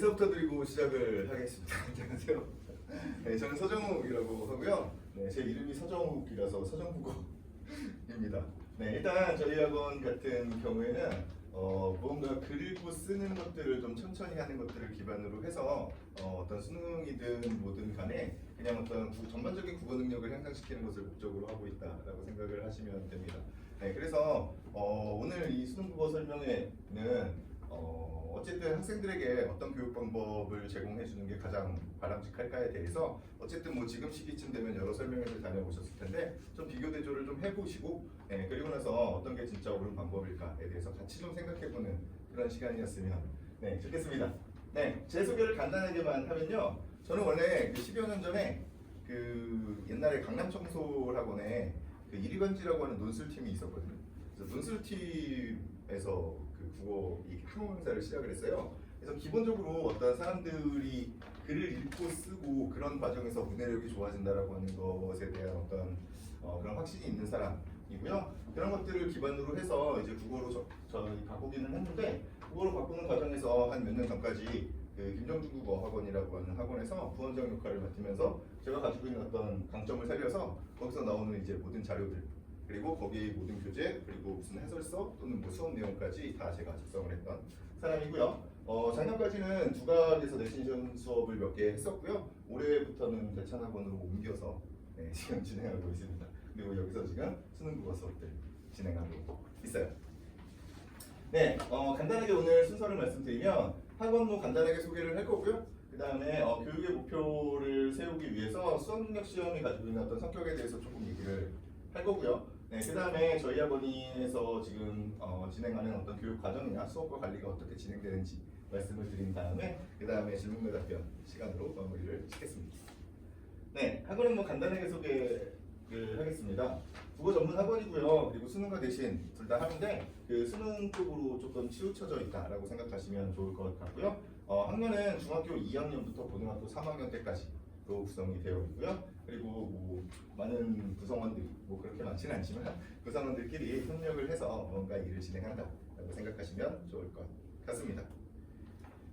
인사부터 드리고 시작을 하겠습니다. 안녕하세요. 네, 저는 서정욱이라고 하고요. 네, 제 이름이 서정욱이라서 서정국어입니다. 네, 일단 저희 학원 같은 경우에는 무언가 글 읽고 쓰는 것들을 좀 천천히 하는 것들을 기반으로 해서 어떤 수능이든 뭐든 간에 그냥 어떤 전반적인 국어 능력을 향상시키는 것을 목적으로 하고 있다라고 생각을 하시면 됩니다. 네, 그래서 오늘 이 수능 국어 설명회는 어쨌든 학생들에게 어떤 교육 방법을 제공해 주는 게 가장 바람직할까에 대해서 어쨌든 뭐 지금 시기쯤 되면 여러 설명회를 다녀오셨을 텐데 좀 비교 대조를 좀 해보시고 그리고 나서 어떤 게 진짜 옳은 방법일까에 대해서 같이 좀 생각해보는 그런 시간이었으면 좋겠습니다. 네, 제 소개를 간단하게만 하면요, 저는 원래 10여 년 전에 그 옛날에 강남청솔학원에 그 이리관지라고 하는 논술팀이 있었거든요. 그래서 논술팀에서 그 국어 이 학원 강사를 시작을 했어요. 그래서 기본적으로 어떤 사람들이 글을 읽고 쓰고 그런 과정에서 문해력이 좋아진다라고 하는 것에 대한 어떤 그런 확신이 있는 사람이고요. 그런 것들을 기반으로 해서 이제 국어로 저희 바꾸기는 했는데, 국어로 바꾸는 과정에서 한 몇 년 전까지 그 김정주 국어학원이라고 하는 학원에서 부원장 역할을 맡으면서 제가 가지고 있는 어떤 강점을 살려서 거기서 나오는 이제 모든 자료들, 그리고 거기에 모든 교재, 그리고 무슨 해설서 또는 뭐 수업 내용까지 다 제가 작성을 했던 사람이고요. 작년까지는 두각에서 내신 수업을 몇 개 했었고요. 올해부터는 대찬학원으로 옮겨서 지금 진행하고 있습니다. 그리고 여기서 지금 수능 국어 수업들 진행하고 있어요. 네, 간단하게 오늘 순서를 말씀드리면 학원도 간단하게 소개를 할 거고요. 그 다음에 교육의 목표를 세우기 위해서 수학능력 시험이 가지고 있는 어떤 성격에 대해서 조금 얘기를 할 거고요. 그 다음에 저희 학원에서 지금 진행하는 어떤 교육 과정이나 수업과 관리가 어떻게 진행되는지 말씀을 드린 다음에 그 다음에 질문과 답변 시간으로 마무리를 짓겠습니다. 네, 학원은 뭐 간단하게 소개를 하겠습니다. 국어 전문 학원이고요. 그리고 수능과 대신 둘 다 하는데 그 수능 쪽으로 조금 치우쳐져 있다라고 생각하시면 좋을 것 같고요. 학년은 중학교 2학년부터 고등학교 3학년 때까지로 구성이 되어 있고요. 그리고 뭐 많은 구성원들이 뭐 그렇게 많지는 않지만 구성원들끼리 협력을 해서 뭔가 일을 진행한다라고 생각하시면 좋을 것 같습니다.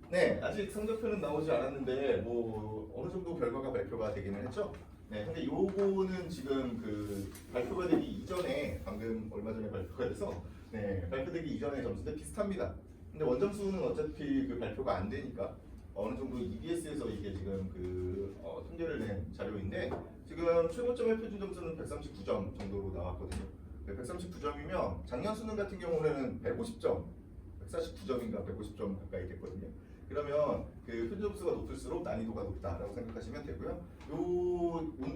네, 아직 성적표는 나오지 않았는데 뭐 어느 정도 결과가 발표가 되기는 했죠. 네, 근데 요거는 지금 그 발표가 되기 이전에 방금 얼마 전에 발표가 돼서 발표되기 이전에 점수들 비슷합니다. 근데 원점수는 어차피 그 발표가 안 되니까 어느 정도 EBS에서 이게 지금 그 통계를 낸 자료인데 지금 최고점의 표준 점수는 139점 정도로 나왔거든요. 139점이면 작년 수능 같은 경우에는 150점, 149점인가 150점 가까이 됐거든요. 그러면 그 표준 점수가 높을수록 난이도가 높다라고 생각하시면 되고요.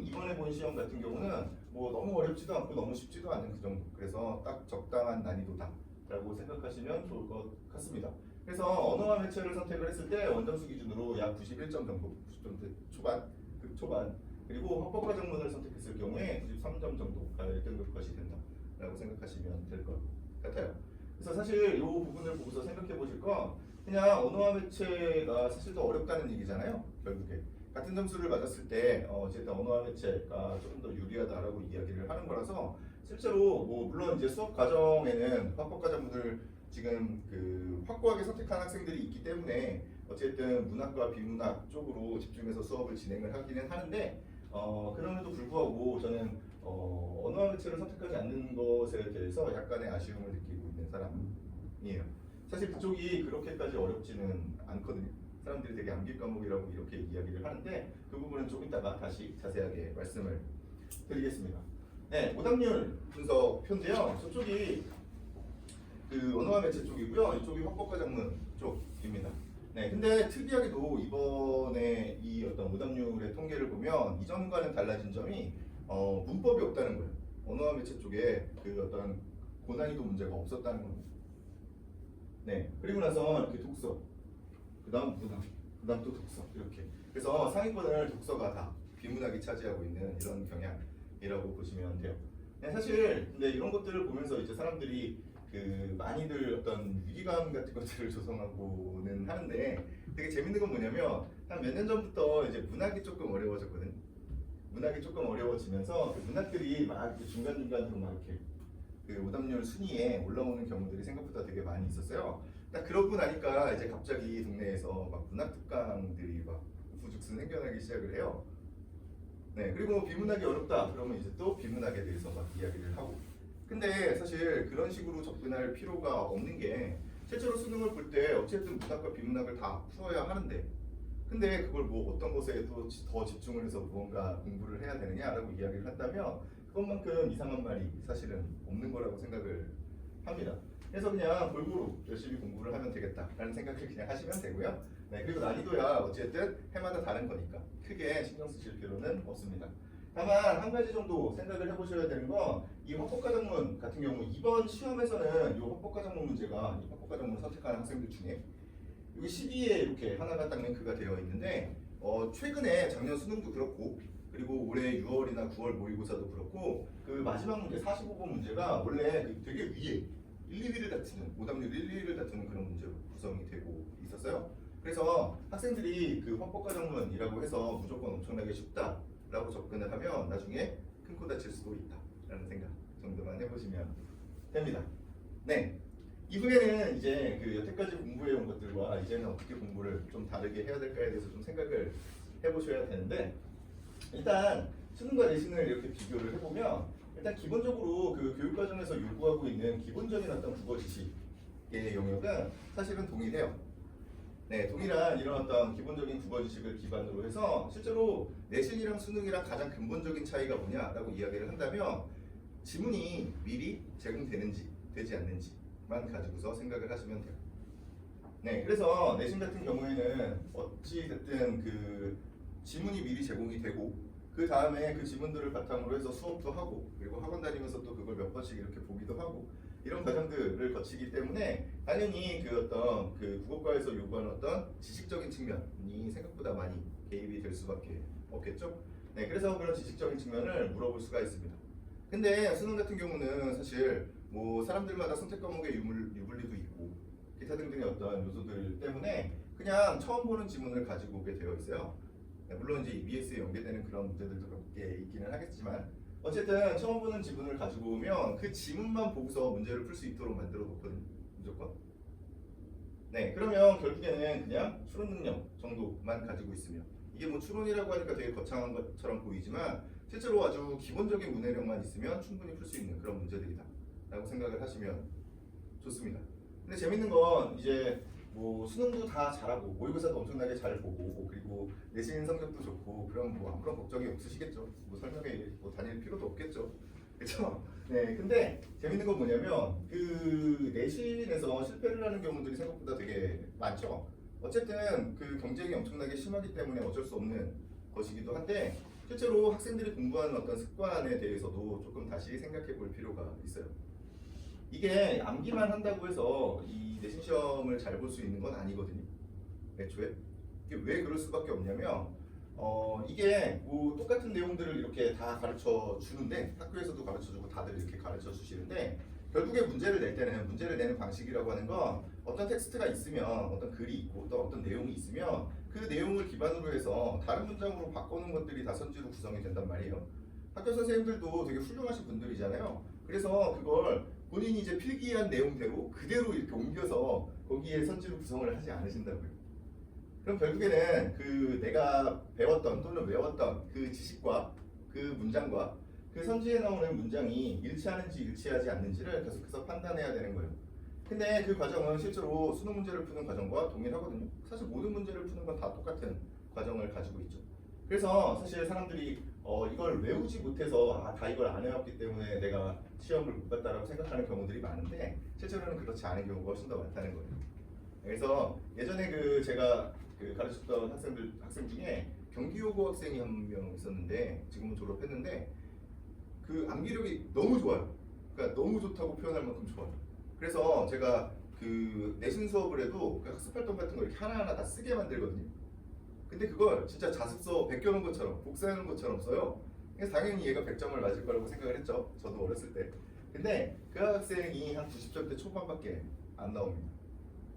이번에 본 시험 같은 경우는 뭐 너무 어렵지도 않고 너무 쉽지도 않은 그 정도. 그래서 딱 적당한 난이도다라고 생각하시면 좋을 것 같습니다. 그래서 언어와 매체를 선택을 했을 때 원점수 기준으로 약 91점 정도, 90점 초반, 극초반. 그리고 헌법과정문을 선택했을 경우에 93점 정도가 1등급 것이 된다라고 생각하시면 될 것 같아요. 그래서 사실 이 부분을 보고서 생각해 보실 건 그냥 언어와 매체가 사실 더 어렵다는 얘기잖아요. 결국에 같은 점수를 맞았을 때 어쨌든 언어와 매체가 조금 더 유리하다라고 이야기를 하는 거라서 실제로 뭐 물론 이제 수업 과정에는 합법과정문을 지금 그 확고하게 선택한 학생들이 있기 때문에 어쨌든 문학과 비문학 쪽으로 집중해서 수업을 진행을 하기는 하는데 그럼에도 불구하고 저는 언어와 매체를 선택하지 않는 것에 대해서 약간의 아쉬움을 느끼고 있는 사람이에요. 사실 그쪽이 그렇게까지 어렵지는 않거든요. 사람들이 되게 암기 과목이라고 이렇게 이야기를 하는데 그 부분은 좀 이따가 다시 자세하게 말씀을 드리겠습니다. 네, 오답률 분석표인데요. 저쪽이 그 언어와 매체 쪽이고요. 이쪽이 헌법과정문 쪽입니다. 네, 근데 특이하게도 이번에 이 어떤 오답률의 통계를 보면 이전과는 달라진 점이 문법이 없다는 거예요. 언어와 매체 쪽에 그 어떤 고난이도 문제가 없었다는 겁니다. 네, 그리고 나서 이렇게 독서, 그 다음 문학, 그 다음 또 독서 이렇게. 그래서 상위권을 독서가 다 비문학이 차지하고 있는 이런 경향이라고 보시면 돼요. 네, 사실 근데 이런 것들을 보면서 이제 사람들이 그 많이들 어떤 위기감 같은 것들을 조성하고는 하는데 되게 재밌는 건 뭐냐면 한 몇 년 전부터 이제 문학이 조금 어려워졌거든요. 문학이 조금 어려워지면서 그 문학들이 막 중간중간으로 막 이렇게 그 오답률 순위에 올라오는 경우들이 생각보다 되게 많이 있었어요. 딱 그러고 나니까 이제 갑자기 동네에서 막 문학 특강들이 막 우후죽순 생겨나기 시작을 해요. 네, 그리고 비문학이 어렵다 그러면 이제 또 비문학에 대해서 막 이야기를 하고. 근데 사실 그런 식으로 접근할 필요가 없는 게 실제로 수능을 볼 때 어쨌든 문학과 비문학을 다 풀어야 하는데 근데 그걸 뭐 어떤 것에 또 더 집중을 해서 무언가 공부를 해야 되느냐라고 이야기를 한다면 그것만큼 이상한 말이 사실은 없는 거라고 생각을 합니다. 그래서 그냥 골고루 열심히 공부를 하면 되겠다라는 생각을 그냥 하시면 되고요. 네, 그리고 난이도야 어쨌든 해마다 다른 거니까 크게 신경 쓰실 필요는 없습니다. 다만 한 가지 정도 생각을 해보셔야 되는 건 이 헌법가정문 같은 경우 이번 시험에서는 이 헌법가정문 문제가 이 헌법가정문 선택하는 학생들 중에 여기 12에 이렇게 하나가 딱 링크가 되어 있는데 최근에 작년 수능도 그렇고 그리고 올해 6월이나 9월 모의고사도 그렇고 그 마지막 문제 45번 문제가 원래 되게 위에 1, 2위를 다투는 오답률 1, 2위를 다투는 그런 문제로 구성이 되고 있었어요. 그래서 학생들이 그 헌법가정문이라고 해서 무조건 엄청나게 쉽다라고 접근을 하면 나중에 큰 코 다칠 수도 있다라는 생각 정도만 해보시면 됩니다. 네. 이후에는 이제 그 여태까지 공부해온 것들과 이제는 어떻게 공부를 좀 다르게 해야 될까에 대해서 좀 생각을 해보셔야 되는데 일단 수능과 내신을 이렇게 비교를 해보면 일단 기본적으로 그 교육과정에서 요구하고 있는 기본적인 어떤 국어 지식의 영역은 사실은 동일해요. 네, 동일한 이런 어떤 기본적인 국어 지식을 기반으로 해서 실제로 내신이랑 수능이랑 가장 근본적인 차이가 뭐냐라고 이야기를 한다면 지문이 미리 제공되는지 되지 않는지만 가지고서 생각을 하시면 돼요. 네, 그래서 내신 같은 경우에는 어찌 됐든 그 지문이 미리 제공이 되고 그 다음에 그 지문들을 바탕으로 해서 수업도 하고 그리고 학원 다니면서 또 그걸 몇 번씩 이렇게 보기도 하고 이런 과정들을 거치기 때문에 당연히 그 어떤 그 국어과에서 요구하는 어떤 지식적인 측면이 생각보다 많이 개입이 될 수밖에 없겠죠. 네, 그래서 그런 지식적인 측면을 물어볼 수가 있습니다. 근데 수능 같은 경우는 사실 뭐 사람들마다 선택 과목의 유불리도 있고 기타 등등의 어떤 요소들 때문에 그냥 처음 보는 지문을 가지고 오게 되어 있어요. 네, 물론 이제 EBS에 연계되는 그런 문제들도 몇 개 있기는 하겠지만 어쨌든 처음 보는 지문을 가지고 오면 그 지문만 보고서 문제를 풀 수 있도록 만들어 놓거든요. 무조건. 네, 그러면 결국에는 그냥 추론 능력 정도만 가지고 있으면 이게 뭐 추론이라고 하니까 되게 거창한 것처럼 보이지만 실제로 아주 기본적인 문해력만 있으면 충분히 풀 수 있는 그런 문제들이다 라고 생각을 하시면 좋습니다. 근데 재밌는 건 이제 뭐 수능도 다 잘하고 모의고사도 엄청나게 잘 보고 그리고 내신 성적도 좋고 그럼 뭐 아무런 걱정이 없으시겠죠. 뭐 설명에 뭐 다닐 필요도 없겠죠. 그렇죠? 네, 근데 재밌는 건 뭐냐면 그 내신에서 실패를 하는 경우들이 생각보다 되게 많죠. 어쨌든 그 경쟁이 엄청나게 심하기 때문에 어쩔 수 없는 것이기도 한데 실제로 학생들이 공부하는 어떤 습관에 대해서도 조금 다시 생각해 볼 필요가 있어요. 이게 암기만 한다고 해서 이 내신 시험을 잘 볼 수 있는 건 아니거든요. 애초에 이게 왜 그럴 수밖에 없냐면 이게 뭐 똑같은 내용들을 이렇게 다 가르쳐 주는데 학교에서도 가르쳐 주고 다들 이렇게 가르쳐 주시는데 결국에 문제를 낼 때는 문제를 내는 방식이라고 하는 건 어떤 텍스트가 있으면 어떤 글이 있고 또 어떤 내용이 있으면 그 내용을 기반으로 해서 다른 문장으로 바꾸는 것들이 다 선지로 구성이 된단 말이에요. 학교 선생님들도 되게 훌륭하신 분들이잖아요. 그래서 그걸 본인이 이제 필기한 내용대로 그대로 이렇게 옮겨서 거기에 선지로 구성을 하지 않으신다고요. 그럼 결국에는 그 내가 배웠던 또는 외웠던 그 지식과 그 문장과 그 선지에 나오는 문장이 일치하는지 일치하지 않는지를 계속해서 판단해야 되는 거예요. 근데 그 과정은 실제로 수능 문제를 푸는 과정과 동일하거든요. 사실 모든 문제를 푸는 건 다 똑같은 과정을 가지고 있죠. 그래서 사실 사람들이 이걸 외우지 못해서 다 이걸 안 해왔기 때문에 내가 시험을 못 봤다라고 생각하는 경우들이 많은데 실제로는 그렇지 않은 경우가 훨씬 더 많다는 거예요. 그래서 예전에 그 제가 그 가르쳤던 학생 중에 경기여고 학생이 한 명 있었는데 지금은 졸업했는데 그 암기력이 너무 좋아요. 그러니까 너무 좋다고 표현할 만큼 좋아요. 그래서 제가 그 내신 수업을 해도 그 학습활동 같은 거 이렇게 하나하나 다 쓰게 만들거든요. 근데 그걸 진짜 자습서 베껴놓은 것처럼 복사해놓은 것처럼 써요. 그래서 당연히 얘가 100점을 맞을 거라고 생각을 했죠. 저도 어렸을 때. 근데 그 학생이 한 90점대 초반밖에 안 나옵니다.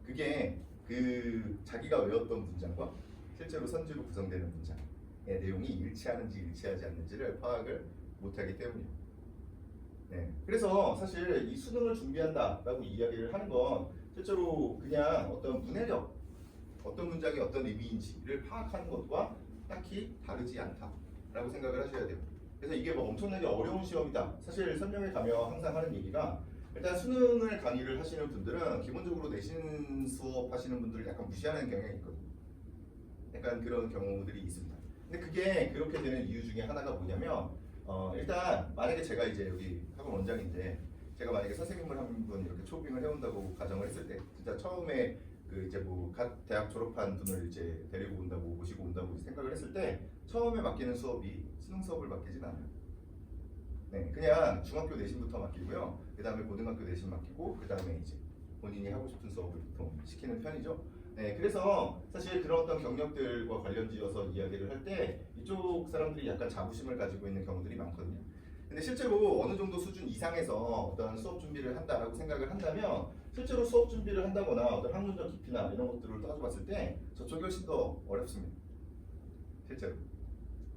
그게 그 자기가 외웠던 문장과 실제로 선지로 구성되는 문장의 내용이 일치하는지 일치하지 않는지를 파악을 못하기 때문이에요. 네. 그래서 사실 이 수능을 준비한다라고 이야기를 하는 건 실제로 그냥 어떤 문해력, 어떤 문장이 어떤 의미인지를 파악하는 것과 딱히 다르지 않다라고 생각을 하셔야 돼요. 그래서 이게 뭐 엄청나게 어려운 시험이다. 사실 설명회 가면 항상 하는 얘기가 일단 수능을 강의를 하시는 분들은 기본적으로 내신 수업 하시는 분들을 약간 무시하는 경향이 있거든요. 약간 그런 경우들이 있습니다. 근데 그게 그렇게 되는 이유 중에 하나가 뭐냐면 일단 만약에 제가 이제 여기 학원 원장인데 제가 만약에 선생님을 한 분 이렇게 초빙을 해온다고 가정을 했을 때 진짜 처음에 그 이제 뭐 갓 대학 졸업한 분을 이제 데리고 온다고 모시고 온다고 생각을 했을 때 처음에 맡기는 수업이 수능 수업을 맡기진 않아요. 네, 그냥 중학교 내신부터 맡기고요. 그 다음에 고등학교 내신 맡기고 그 다음에 이제 본인이 하고 싶은 수업을 보통 시키는 편이죠. 네, 그래서 사실 그런 어떤 경력들과 관련지어서 이야기를 할 때 이쪽 사람들이 약간 자부심을 가지고 있는 경우들이 많거든요. 근데 실제로 어느 정도 수준 이상에서 어떤 수업 준비를 한다라고 생각을 한다면 실제로 수업 준비를 한다거나 어떤 학문적 깊이나 이런 것들을 따져봤을 때 저쪽이 훨씬 더 어렵습니다. 실제로.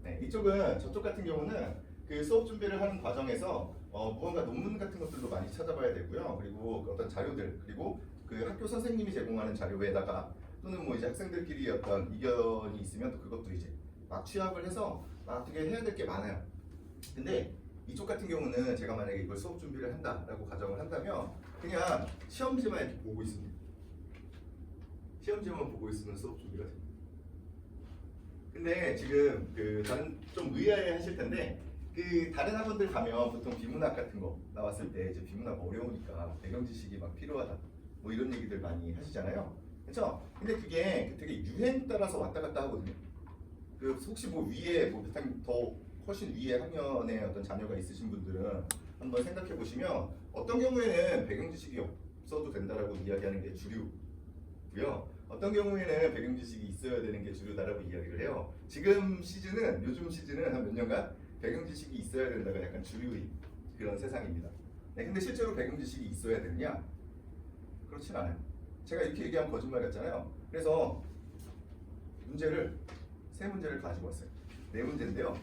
네, 이쪽은 저쪽 같은 경우는 그 수업 준비를 하는 과정에서 무언가 논문 같은 것들도 많이 찾아봐야 되고요. 그리고 그 어떤 자료들 그리고 그 학교 선생님이 제공하는 자료에다가 또는 뭐 이제 학생들끼리 어떤 이견이 있으면 또 그것도 이제 막 취합을 해서 막 되게 해야 될 게 많아요. 근데 이쪽 같은 경우는 제가 만약에 이걸 수업 준비를 한다라고 가정을 한다면 그냥 시험지만 이렇게 보고 있습니다. 시험지만 보고 있으면 수업 준비가 됩니다. 근데 지금 그 다른 좀 의아해하실 텐데 그 다른 학원들 가면 보통 비문학 같은 거 나왔을 때 이제 비문학 어려우니까 배경 지식이 막 필요하다 뭐 이런 얘기들 많이 하시잖아요. 그렇죠? 근데 그게 되게 유행 따라서 왔다 갔다 하거든요. 그 혹시 뭐 위에 뭐 더 훨씬 위에 학년에 어떤 자녀가 있으신 분들은 한번 생각해 보시면 어떤 경우에는 배경 지식이 없어도 된다라고 이야기하는 게 주류고요. 어떤 경우에는 배경 지식이 있어야 되는 게 주류다라고 이야기를 해요. 지금 시즌은 요즘 시즌은 한 몇 년간 배경 지식이 있어야 된다가 약간 주류인 그런 세상입니다. 네, 근데 실제로 배경 지식이 있어야 되느냐? 그렇진 않아요. 제가 이렇게 얘기하면 거짓말 같잖아요. 그래서 세 문제를 가지고 왔어요. 네 문제인데요.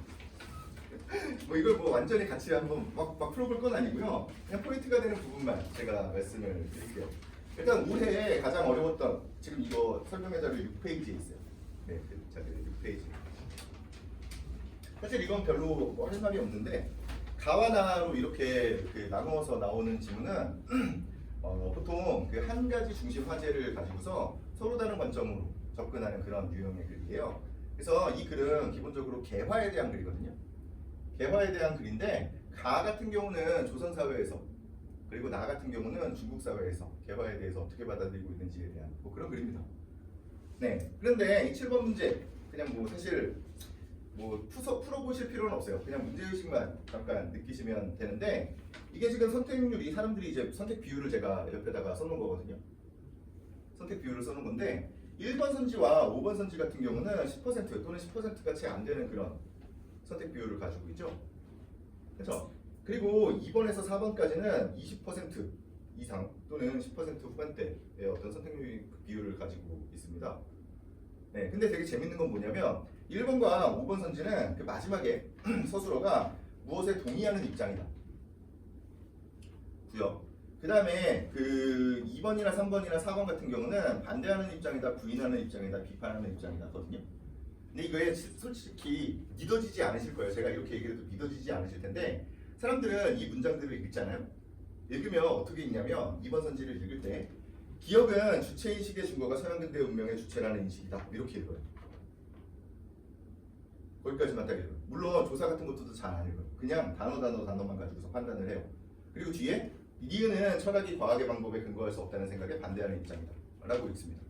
뭐 이걸 뭐 완전히 같이 한번 막 풀어볼 건 아니고요. 그냥 포인트가 되는 부분만 제가 말씀을 드릴게요. 일단 올해 가장 어려웠던 지금 이거 설명회 자료 6페이지에 있어요. 네, 그 자료 6페이지. 사실 이건 별로 뭐 할 말이 없는데 가와 나로 이렇게 그 나누어서 나오는 지문은 보통 그 한 가지 중심 화제를 가지고서 서로 다른 관점으로 접근하는 그런 유형의 글이에요. 그래서 이 글은 기본적으로 개화에 대한 글이거든요. 개화에 대한 글인데 가 같은 경우는 조선 사회에서 그리고 나 같은 경우는 중국 사회에서 개화에 대해서 어떻게 받아들이고 있는지에 대한 뭐 그런 글입니다. 네. 그런데 이 7번 문제 그냥 뭐 사실 뭐 풀어보실 필요는 없어요. 그냥 문제의식만 잠깐 느끼시면 되는데 이게 지금 선택률이 사람들이 이제 선택 비율을 제가 옆에다가 써놓은 거거든요. 선택 비율을 써놓은 건데 1번 선지와 5번 선지 같은 경우는 10% 또는 10%가 채 안 되는 그런 선택 비율을 가지고 있죠. 그렇죠? 그리고 2번에서 4번까지는 20% 이상 또는 10% 후반대의 어떤 선택률 비율을 가지고 있습니다. 네, 근데 되게 재밌는 건 뭐냐면 1번과 5번 선지는 그 마지막에 서술어가 무엇에 동의하는 입장이다. 구요. 그 다음에 그 2번이나 3번이나 4번 같은 경우는 반대하는 입장이다, 부인하는 입장이다, 비판하는 입장이다거든요. 근데 이거에 솔직히 믿어지지 않으실 거예요. 제가 이렇게 얘기해도 믿어지지 않으실 텐데 사람들은 이 문장들을 읽잖아요. 읽으면 어떻게 읽냐면 2번 선지를 읽을 때 기억은 주체인식의 증거가 서양근대 운명의 주체라는 인식이다. 이렇게 읽어요. 거기까지만 딱 읽어요. 물론 조사 같은 것도 잘 안 읽어요. 그냥 단어만 가지고서 판단을 해요. 그리고 뒤에 니은은 철학이 과학의 방법에 근거할 수 없다는 생각에 반대하는 입장이다. 라고 읽습니다.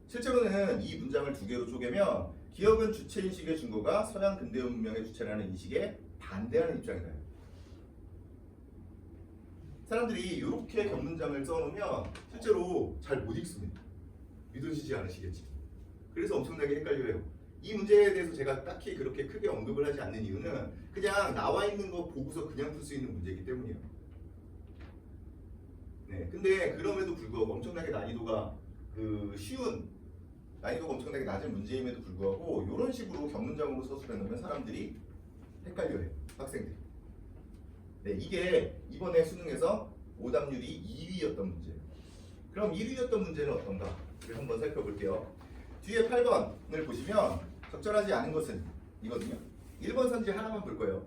실제로는 이 문장을 두 개로 쪼개면 기억은 주체인식의 증거가 서양 근대 문명의 주체라는 인식에 반대하는 입장이다. 사람들이 이렇게 격문장을 써놓으면 실제로 잘 못 읽습니다. 믿어지지 않으시겠지. 그래서 엄청나게 헷갈려요. 이 문제에 대해서 제가 딱히 그렇게 크게 언급을 하지 않는 이유는 그냥 나와 있는 거 보고서 그냥 풀 수 있는 문제이기 때문이에요. 네, 근데 그럼에도 불구하고 엄청나게 난이도가 난이도가 엄청나게 낮은 문제임에도 불구하고 이런 식으로 격문장으로 서술해 놓으면 사람들이 헷갈려요. 학생들이. 네, 이게 이번에 수능에서 오답률이 2위였던 문제예요. 그럼 1위였던 문제는 어떤가? 를 한번 살펴볼게요. 뒤에 8번을 보시면 적절하지 않은 것은 이거든요. 1번 선지 하나만 볼 거예요.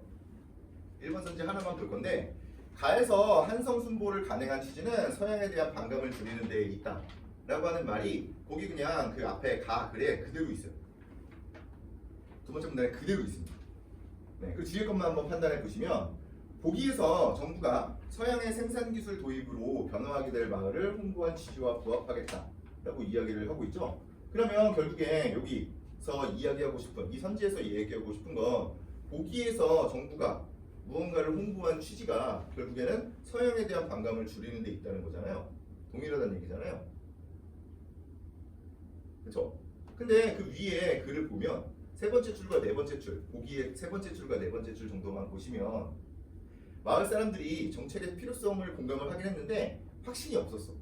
1번 선지 하나만 볼 건데 가에서 한성 순보를 가능한 취지는 서양에 대한 반감을 줄이는 데 있다 라고 하는 말이 거기 그냥 그 앞에 가 글에 그대로 있어요. 두 번째 문단에 그대로 있습니다. 네, 그 뒤에 것만 한번 판단해 보시면 보기에서 정부가 서양의 생산기술 도입으로 변화하게 될 마을을 홍보한 취지와 부합하겠다 라고 이야기를 하고 있죠. 그러면 결국에 여기서 이야기하고 싶은 이 선지에서 얘기하고 싶은 건 보기에서 정부가 무언가를 홍보한 취지가 결국에는 서양에 대한 반감을 줄이는 데 있다는 거잖아요. 동일하다는 얘기잖아요. 그렇죠? 근데 그 위에 글을 보면 세 번째 줄과 네 번째 줄, 보기에 세 번째 줄과 네 번째 줄 정도만 보시면 마을 사람들이 정책의 필요성을 공감을 하긴 했는데 확신이 없었어.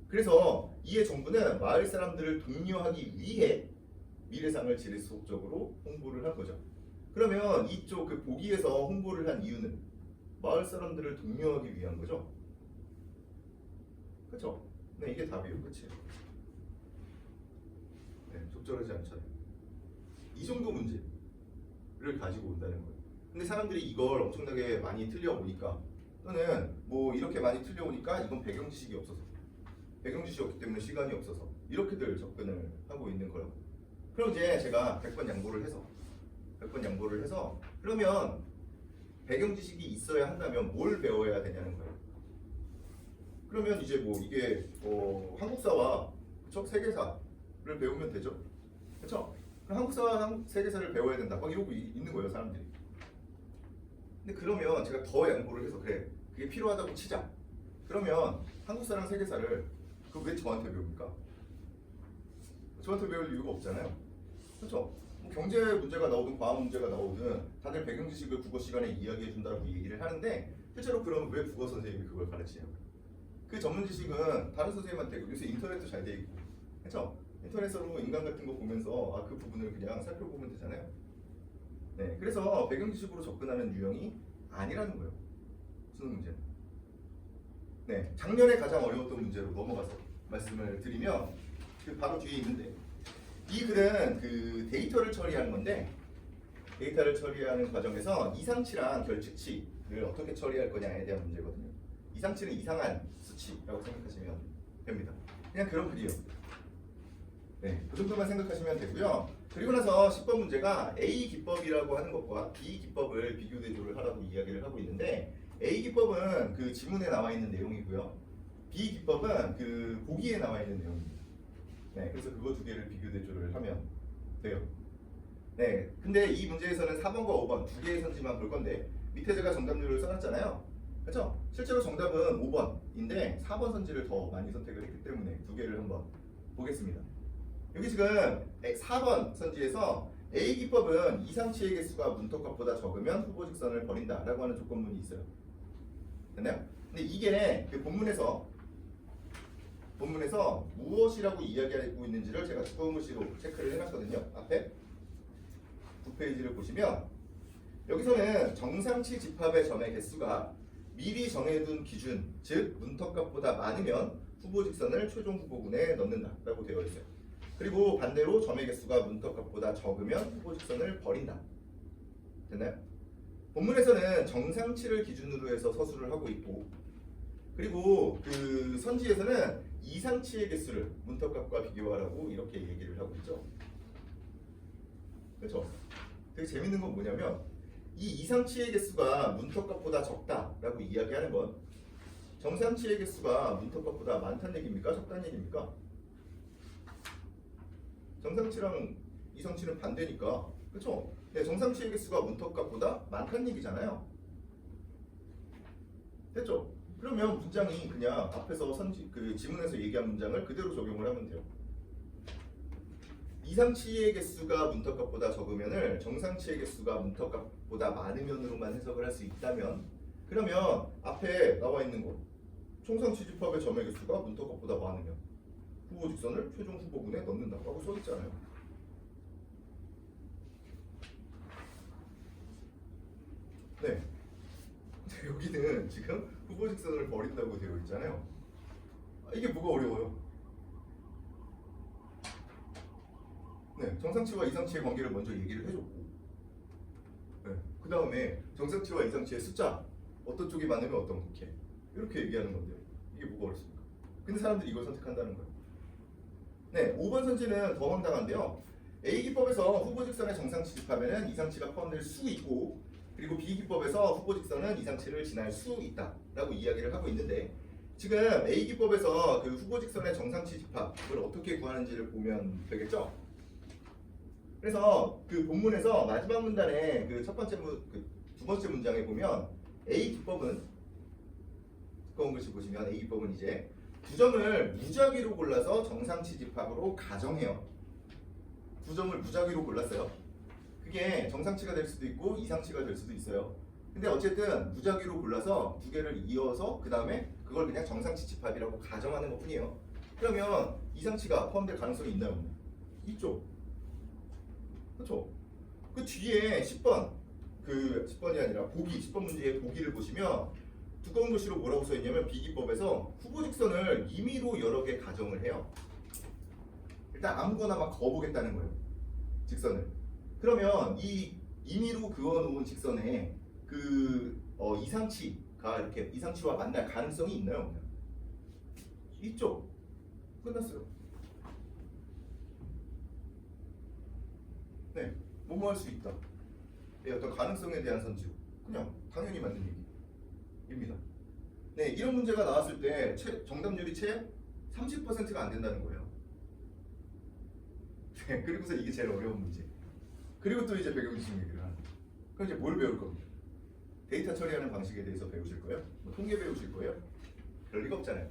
그래서 이에 정부는 마을 사람들을 독려하기 위해 미래상을 지속적으로 홍보를 한 거죠. 그러면 이쪽 그 보기에서 홍보를 한 이유는 마을 사람들을 독려하기 위한 거죠. 그렇죠? 네, 이게 답이에요. 그렇지? 네, 적절하지 않잖아요. 이 정도 문제를 가지고 온다는 거예요. 근데 사람들이 이걸 엄청나게 많이 틀려보니까 또는 뭐 이렇게 많이 틀려오니까 이건 배경 지식이 없어서 배경 지식이 없기 때문에 시간이 없어서 이렇게들 접근을 하고 있는 거라고. 그럼 이제 제가 100번 양보를 해서 그러면 배경 지식이 있어야 한다면 뭘 배워야 되냐는 거예요. 그러면 이제 뭐 이게 한국사와 그쵸? 세계사를 배우면 되죠. 그렇죠? 한국사와 세계사를 배워야 된다. 막 이러고 있는 거예요, 사람들이. 근데 그러면 제가 더 양보를 해서 그래, 그게 필요하다고 치자. 그러면 한국사랑 세계사를 그 왜 저한테 배웁니까? 저한테 배울 이유가 없잖아요. 그렇죠? 뭐 경제 문제가 나오든 과학 문제가 나오든 다들 배경 지식을 국어 시간에 이야기해 준다고 얘기를 하는데 실제로 그러면 왜 국어 선생님이 그걸 가르치냐고. 그 전문 지식은 다른 선생님한테 요새 인터넷도 잘 돼 있고, 그렇죠? 인터넷으로 인간 같은 거 보면서 그 부분을 그냥 살펴보면 되잖아요. 네, 그래서 배경 지식으로 접근하는 유형이 아니라는 거예요. 수능 문제는. 네, 작년에 가장 어려웠던 문제로 넘어가서 말씀을 드리면 그 바로 뒤에 있는데 이 글은 그 데이터를 처리하는 건데 데이터를 처리하는 과정에서 이상치랑 결측치를 어떻게 처리할 거냐에 대한 문제거든요. 이상치는 이상한 수치라고 생각하시면 됩니다. 그냥 그런 글이에요. 네, 그 정도만 생각하시면 되고요. 그리고 나서 10번 문제가 A 기법이라고 하는 것과 B 기법을 비교 대조를 하라고 이야기를 하고 있는데 A 기법은 그 지문에 나와 있는 내용이고요. B 기법은 그 보기에 나와 있는 내용입니다. 네, 그래서 그거 두 개를 비교 대조를 하면 돼요. 네, 근데 이 문제에서는 4번과 5번 두 개의 선지만 볼 건데 밑에 제가 정답률을 써놨잖아요. 그렇죠? 실제로 정답은 5번인데 4번 선지를 더 많이 선택을 했기 때문에 두 개를 한번 보겠습니다. 여기 지금 4번 선지에서 A 기법은 이상치의 개수가 문턱값보다 적으면 후보 직선을 버린다 라고 하는 조건문이 있어요. 됐나요? 근데 이게 그 본문에서 무엇이라고 이야기하고 있는지를 제가 주거무시로 체크를 해놨거든요. 앞에 9페이지를 보시면 여기서는 정상치 집합의 점의 개수가 미리 정해둔 기준, 즉 문턱값보다 많으면 후보 직선을 최종 후보군에 넣는다 라고 되어 있어요. 그리고 반대로 점의 개수가 문턱값보다 적으면 후보 직선을 버린다. 됐나요? 본문에서는 정상치를 기준으로 해서 서술을 하고 있고 그리고 그 선지에서는 이상치의 개수를 문턱값과 비교하라고 이렇게 얘기를 하고 있죠. 그렇죠? 되게 재밌는 건 뭐냐면 이 이상치의 개수가 문턱값보다 적다라고 이야기하는 건 정상치의 개수가 문턱값보다 많다는 얘기입니까? 적다는 얘기입니까? 정상치랑 이상치는 반대니까 그렇죠? 네, 정상치의 개수가 문턱값보다 많다는 얘기잖아요. 됐죠? 그러면 문장이 그냥 앞에서 그 지문에서 얘기한 문장을 그대로 적용을 하면 돼요. 이상치의 개수가 문턱값보다 적으면을 정상치의 개수가 문턱값보다 많으면으로만 해석을 할 수 있다면 그러면 앞에 나와 있는 거 총상치 집합의 점의 개수가 문턱값보다 많으면 후보 직선을 최종 후보군에 넣는다고 써 있잖아요. 네. 여기는 지금 후보 직선을 버린다고 되어 있잖아요. 이게 뭐가 어려워요? 네, 정상치와 이상치의 관계를 먼저 얘기를 해줬고, 네, 그 다음에 정상치와 이상치의 숫자 어떤 쪽이 많으면 어떤 극해 이렇게 얘기하는 건데요. 이게 뭐가 어렵습니까? 근데 사람들이 이걸 선택한다는 거예요. 네, 5번 선지는 더 황당한데요. A기법에서 후보 직선의 정상치 집하면 이상치가 포함될 수 있고, 그리고 B기법에서 후보 직선은 이상치를 지날 수 있다라고 이야기를 하고 있는데, 지금 A기법에서 그 후보 직선의 정상치 집합을 어떻게 구하는지를 보면 되겠죠? 그래서 그 본문에서 마지막 문단의 그 첫 번째 두 번째 문장에 보면 A기법은 두꺼운 글씨 보시면 A기법은 이제 두 점을 무작위로 골라서 정상치 집합으로 가정해요. 두 점을 무작위로 골랐어요. 그게 정상치가 될 수도 있고 이상치가 될 수도 있어요. 근데 어쨌든 무작위로 골라서 두 개를 이어서 그 다음에 그걸 그냥 정상치 집합이라고 가정하는 것뿐이에요. 그러면 이상치가 포함될 가능성이 있나요? 없나요? 있죠. 그렇죠. 그 뒤에 10번 그 10번이 아니라 보기 10번 문제의 보기를 보시면 두꺼운 글씨로 뭐라고 써 있냐면 B기법에서 후보 직선을 임의로 여러 개 가정을 해요. 일단 아무거나 막 그어보겠다는 거예요. 직선을. 그러면 이 임의로 그어놓은 직선에 그 이상치가 이렇게 이상치와 만날 가능성이 있나요? 없나요? 있죠. 끝났어요. 네, 뭐뭐 할 수 있다. 네, 어떤 가능성에 대한 선지. 그냥 당연히 맞는 얘기입니다. 네, 이런 문제가 나왔을 때 정답률이 채 30%가 안 된다는 거예요. 네, 그리고서 이게 제일 어려운 문제. 그리고 또 이제 배경지식 얘기를 하는. 그럼 이제 뭘 배울 겁니까? 데이터 처리하는 방식에 대해서 배우실 거예요? 뭐 통계 배우실 거예요? 그럴 리가 없잖아요.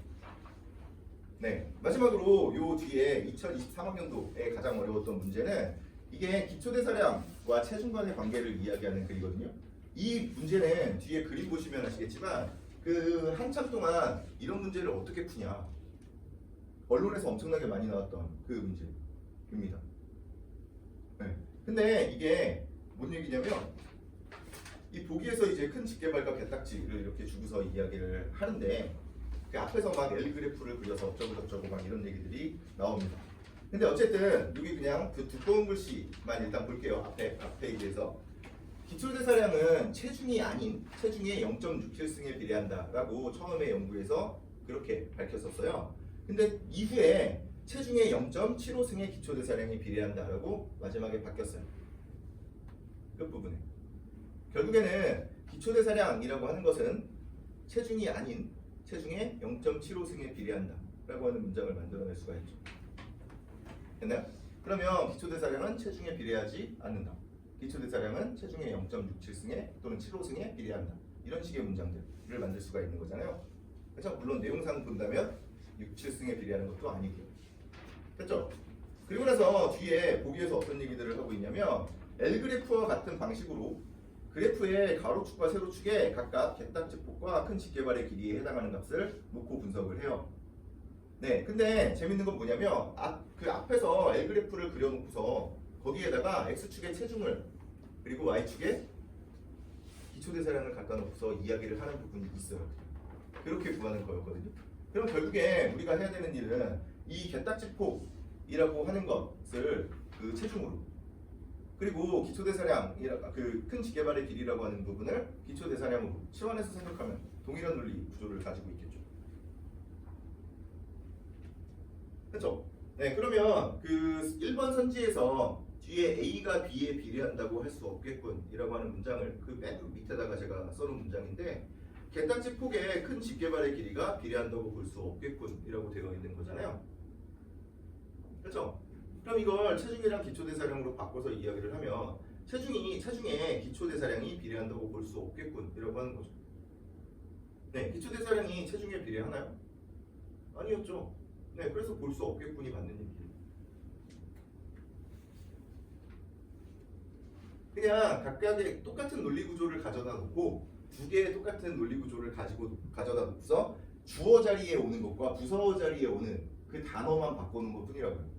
네, 마지막으로 요 뒤에 2023학년도에 가장 어려웠던 문제는 이게 기초대사량과 체중 간의 관계를 이야기하는 글이거든요. 이 문제는 뒤에 그림 보시면 아시겠지만 그 한참 동안 이런 문제를 어떻게 푸냐 언론에서 엄청나게 많이 나왔던 그 문제입니다. 네. 근데 이게 뭔 얘기냐면 이 보기에서 이제 큰 집게발과 개딱지를 이렇게 주고서 이야기를 하는데 그 앞에서 막 L 그래프를 그려서 어쩌고저쩌고 막 이런 얘기들이 나옵니다. 근데 어쨌든 여기 그냥 그 두꺼운 글씨만 일단 볼게요. 앞에 페이지에서 기초대사량은 체중이 아닌 체중의 0.67승에 비례한다라고 처음에 연구에서 그렇게 밝혔었어요. 근데 이후에 체중의 0.75승의 기초대사량이 비례한다라고 마지막에 바뀌었어요. 끝부분에. 결국에는 기초대사량이라고 하는 것은 체중이 아닌 체중의 0.75승에 비례한다라고 하는 문장을 만들어낼 수가 있죠. 됐나요? 그러면 기초대사량은 체중에 비례하지 않는다. 기초대사량은 체중의 0.67승에 또는 75승에 비례한다. 이런 식의 문장들을 만들 수가 있는 거잖아요. 그렇죠? 물론 내용상 본다면 67승에 비례하는 것도 아니고요. 됐죠? 그리고 나서 뒤에 보기에서 어떤 얘기들을 하고 있냐면 L그래프와 같은 방식으로 그래프의 가로축과 세로축에 각각 개딱지폭과 큰 직개발의 길이에 해당하는 값을 놓고 분석을 해요. 네, 근데 재밌는 건 뭐냐면 그 앞에서 L그래프를 그려놓고서 거기에다가 X축의 체중을 그리고 Y축의 기초대사량을 갖다 놓고서 이야기를 하는 부분이 있어요. 그렇게 구하는 거였거든요. 그럼 결국에 우리가 해야 되는 일은 이 개딱지폭이라고 하는 것을 그 체중으로 그리고 기초대사량, 그 큰 직개발의 길이라고 하는 부분을 기초대사량으로 치환해서 생각하면 동일한 논리 구조를 가지고 있겠죠. 그렇죠? 네, 그러면 그 1번 선지에서 뒤에 A가 B에 비례한다고 할 수 없겠군 이라고 하는 문장을 그 맨 밑에다가 제가 써놓은 문장인데 개딱지 폭의 큰 직개발의 길이가 비례한다고 볼 수 없겠군 이라고 되어 있는 거잖아요. 그렇죠? 그럼 이걸 체중이랑 기초대사량으로 바꿔서 이야기를 하면 체중에 기초대사량이 비례한다고 볼 수 없겠군 이라고 하는 거죠. 네, 기초대사량이 체중에 비례하나요? 아니었죠. 네, 그래서 볼 수 없겠군이 맞는 얘기예요. 그냥 각각의 똑같은 논리 구조를 가져다 놓고 두 개의 똑같은 논리 구조를 가져다 놓고서 주어 자리에 오는 것과 부서어 자리에 오는 그 단어만 바꾸는 것 뿐이라고요.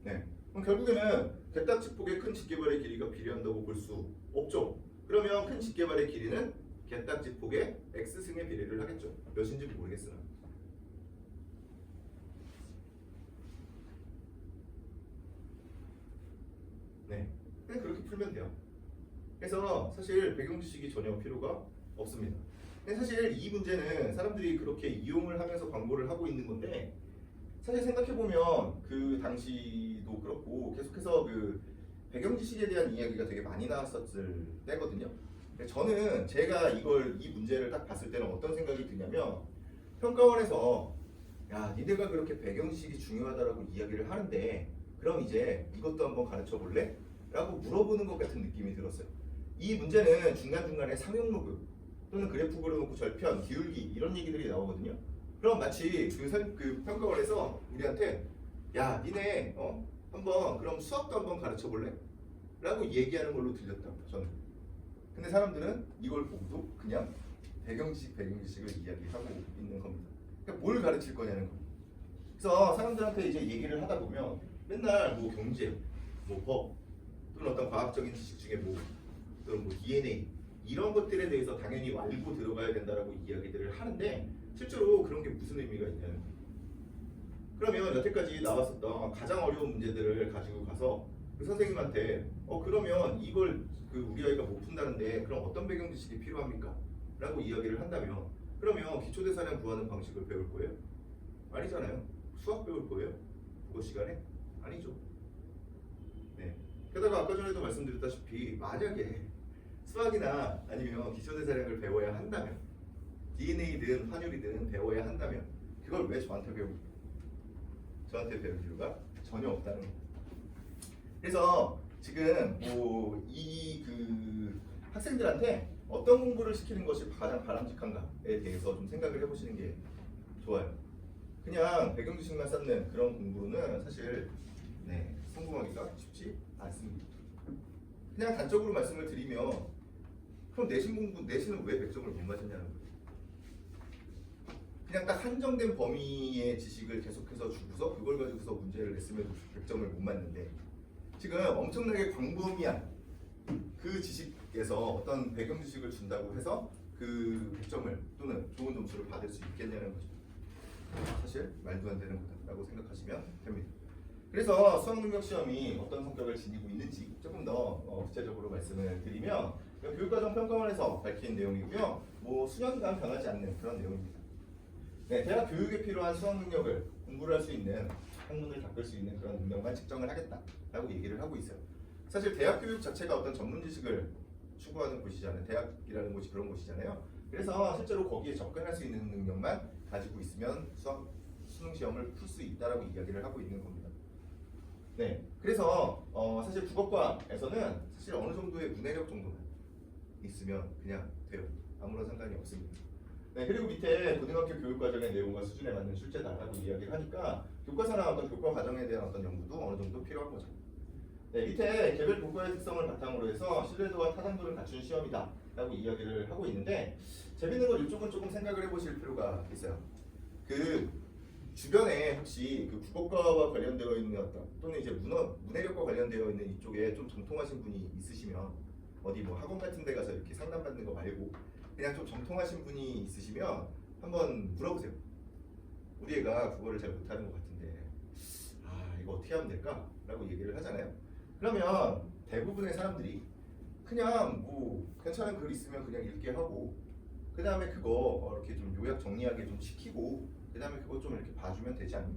네, 그럼 결국에는 개딱지폭의 큰 직개발의 길이가 비례한다고 볼 수 없죠. 그러면 큰 직개발의 길이는 개딱지폭의 x승의 비례를 하겠죠. 몇인지 모르겠으나. 네, 그냥 그렇게 풀면 돼요. 그래서 사실 배경 지식이 전혀 필요가 없습니다. 근데 사실 이 문제는 사람들이 그렇게 이용을 하면서 광고를 하고 있는 건데, 사실 생각해보면 그 당시도 그렇고 계속해서 그 배경 지식에 대한 이야기가 되게 많이 나왔었을 때거든요. 근데 저는 제가 이 문제를 딱 봤을 때는 어떤 생각이 드냐면, 평가원에서 야, 니네가 그렇게 배경 지식이 중요하다라고 이야기를 하는데 그럼 이제 이것도 한번 가르쳐 볼래? 라고 물어보는 것 같은 느낌이 들었어요. 이 문제는 중간중간에 상용로그 또는 그래프 그려놓고 절편, 기울기 이런 얘기들이 나오거든요. 그럼 마치 그 평가원에서 우리한테 야, 니네 한번 그럼 수학도 한번 가르쳐 볼래? 라고 얘기하는 걸로 들렸답니다. 저는. 근데 사람들은 이걸 보고도 그냥 배경지식을 이야기하고 있는 겁니다. 그러니까 뭘 가르칠 거냐는 겁니다. 그래서 사람들한테 이제 얘기를 하다 보면 맨날 뭐 경제, 뭐 법, 또는 어떤 과학적인 지식 중에 또는 뭐 DNA 이런 것들에 대해서 당연히 알고 들어가야 된다라고 이야기들을 하는데, 실제로 그런 게 무슨 의미가 있냐는 거예요. 그러면 여태까지 나왔었던 가장 어려운 문제들을 가지고 가서 그 선생님한테 그러면 이걸 우리 아이가 못 푼다는데 그럼 어떤 배경 지식이 필요합니까? 라고 이야기를 한다면, 그러면 기초대사량 구하는 방식을 배울 거예요? 아니잖아요. 수학 배울 거예요? 국어 시간에? 아니죠. 네. 게다가 아까 전에도 말씀드렸다시피 만약에 수학이나 아니면 기초대사량을 배워야 한다면, DNA든 환율이든 배워야 한다면 그걸 왜 저한테 배웁니까? 저한테 배울 이유가 전혀 없다는 겁니다. 그래서 지금 학생들한테 어떤 공부를 시키는 것이 가장 바람직한가에 대해서 좀 생각을 해보시는 게 좋아요. 그냥 배경 지식만 쌓는 그런 공부는 사실 성공하기가 쉽지 않습니다. 그냥 단적으로 말씀을 드리면, 그럼 내신은 왜 100점을 못 맞았냐는 거예요. 그냥 딱 한정된 범위의 지식을 계속해서 주고서 그걸 가지고서 문제를 냈음에도 100점을 못 맞는데, 지금 엄청나게 광범위한 그 지식에서 어떤 배경 지식을 준다고 해서 그 100점을 또는 좋은 점수를 받을 수 있겠냐는 거죠. 사실 말도 안 되는 거다라고 생각하시면 됩니다. 그래서 수학능력 시험이 어떤 성격을 지니고 있는지 조금 더 구체적으로 말씀을 드리면, 교육과정 평가원에서 밝힌 내용이고요. 수년간 변하지 않는 그런 내용입니다. 네, 대학 교육에 필요한 수학능력을 공부를 할 수 있는, 학문을 닦을 수 있는 그런 능력만 측정을 하겠다라고 얘기를 하고 있어요. 사실 대학 교육 자체가 어떤 전문 지식을 추구하는 곳이잖아요. 대학이라는 곳이 그런 곳이잖아요. 그래서 실제로 거기에 접근할 수 있는 능력만 가지고 있으면 수능 시험을 풀 수 있다라고 이야기를 하고 있는 겁니다. 네, 그래서 사실 국어과에서는 사실 어느 정도의 문해력 정도만 있으면 그냥 돼요. 아무런 상관이 없습니다. 네, 그리고 밑에 고등학교 교육과정의 내용과 수준에 맞는 출제다라고 이야기를 하니까 교과서나 어떤 교과 과정에 대한 어떤 연구도 어느 정도 필요한 거죠. 네, 밑에 개별 교과의 특성을 바탕으로 해서 신뢰도와 타당도를 갖춘 시험이다라고 이야기를 하고 있는데, 재밌는 건 이쪽은 조금 생각을 해보실 필요가 있어요. 그 주변에 혹시 그 국어과와 관련되어 있는 어떤, 또는 이제 문해력과 관련되어 있는 이쪽에 좀 정통하신 분이 있으시면, 어디 학원 같은 데 가서 이렇게 상담받는 거 말고 그냥 좀 정통하신 분이 있으시면 한번 물어보세요. 우리 애가 국어를 잘 못하는 것 같은데 이거 어떻게 하면 될까? 라고 얘기를 하잖아요. 그러면 대부분의 사람들이 그냥 괜찮은 글 있으면 그냥 읽게 하고, 그 다음에 그거 이렇게 좀 요약 정리하게 좀 시키고, 그 다음에 그거 좀 이렇게 봐주면 되지 않니?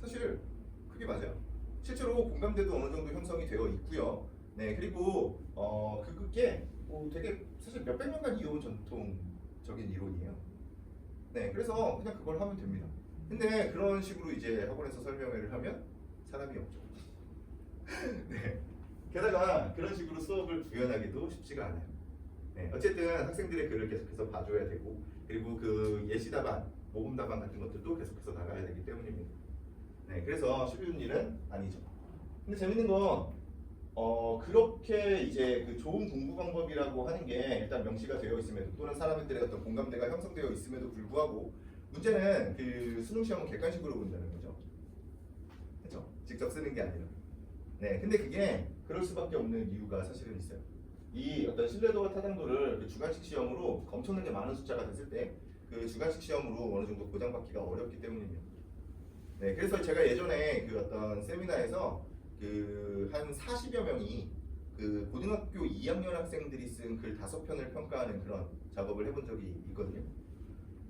사실 그게 맞아요. 실제로 공감대도 어느 정도 형성이 되어 있고요. 네, 그리고 그게 되게 사실 몇백 년간 이어온 전통적인 이론이에요. 네, 그래서 그냥 그걸 하면 됩니다. 근데 그런 식으로 이제 학원에서 설명회를 하면 사람이 없죠. 네, 게다가 그런 식으로 수업을 구현하기도 쉽지가 않아요. 네, 어쨌든 학생들의 글을 계속해서 봐줘야 되고, 그리고 그 예시 답안, 모범 답안 같은 것들도 계속해서 나가야 되기 때문입니다. 네, 그래서 쉬운 일은 아니죠. 근데 재밌는 건 그렇게 이제 그 좋은 공부 방법이라고 하는 게 일단 명시가 되어 있음에도, 또는 사람들의 어떤 공감대가 형성되어 있음에도 불구하고, 문제는 그 수능 시험은 객관식으로 본다는 거죠. 그렇죠? 직접 쓰는 게 아니라. 네, 근데 그게 그럴 수밖에 없는 이유가 사실은 있어요. 이 어떤 신뢰도와 타당도를 그 주관식 시험으로 엄청나게 많은 숫자가 됐을 때 그 주관식 시험으로 어느 정도 보장받기가 어렵기 때문입니다. 네, 그래서 제가 예전에 그 어떤 세미나에서 그 한 40여 명이 그 고등학교 2학년 학생들이 쓴 글 5편을 평가하는 그런 작업을 해본 적이 있거든요.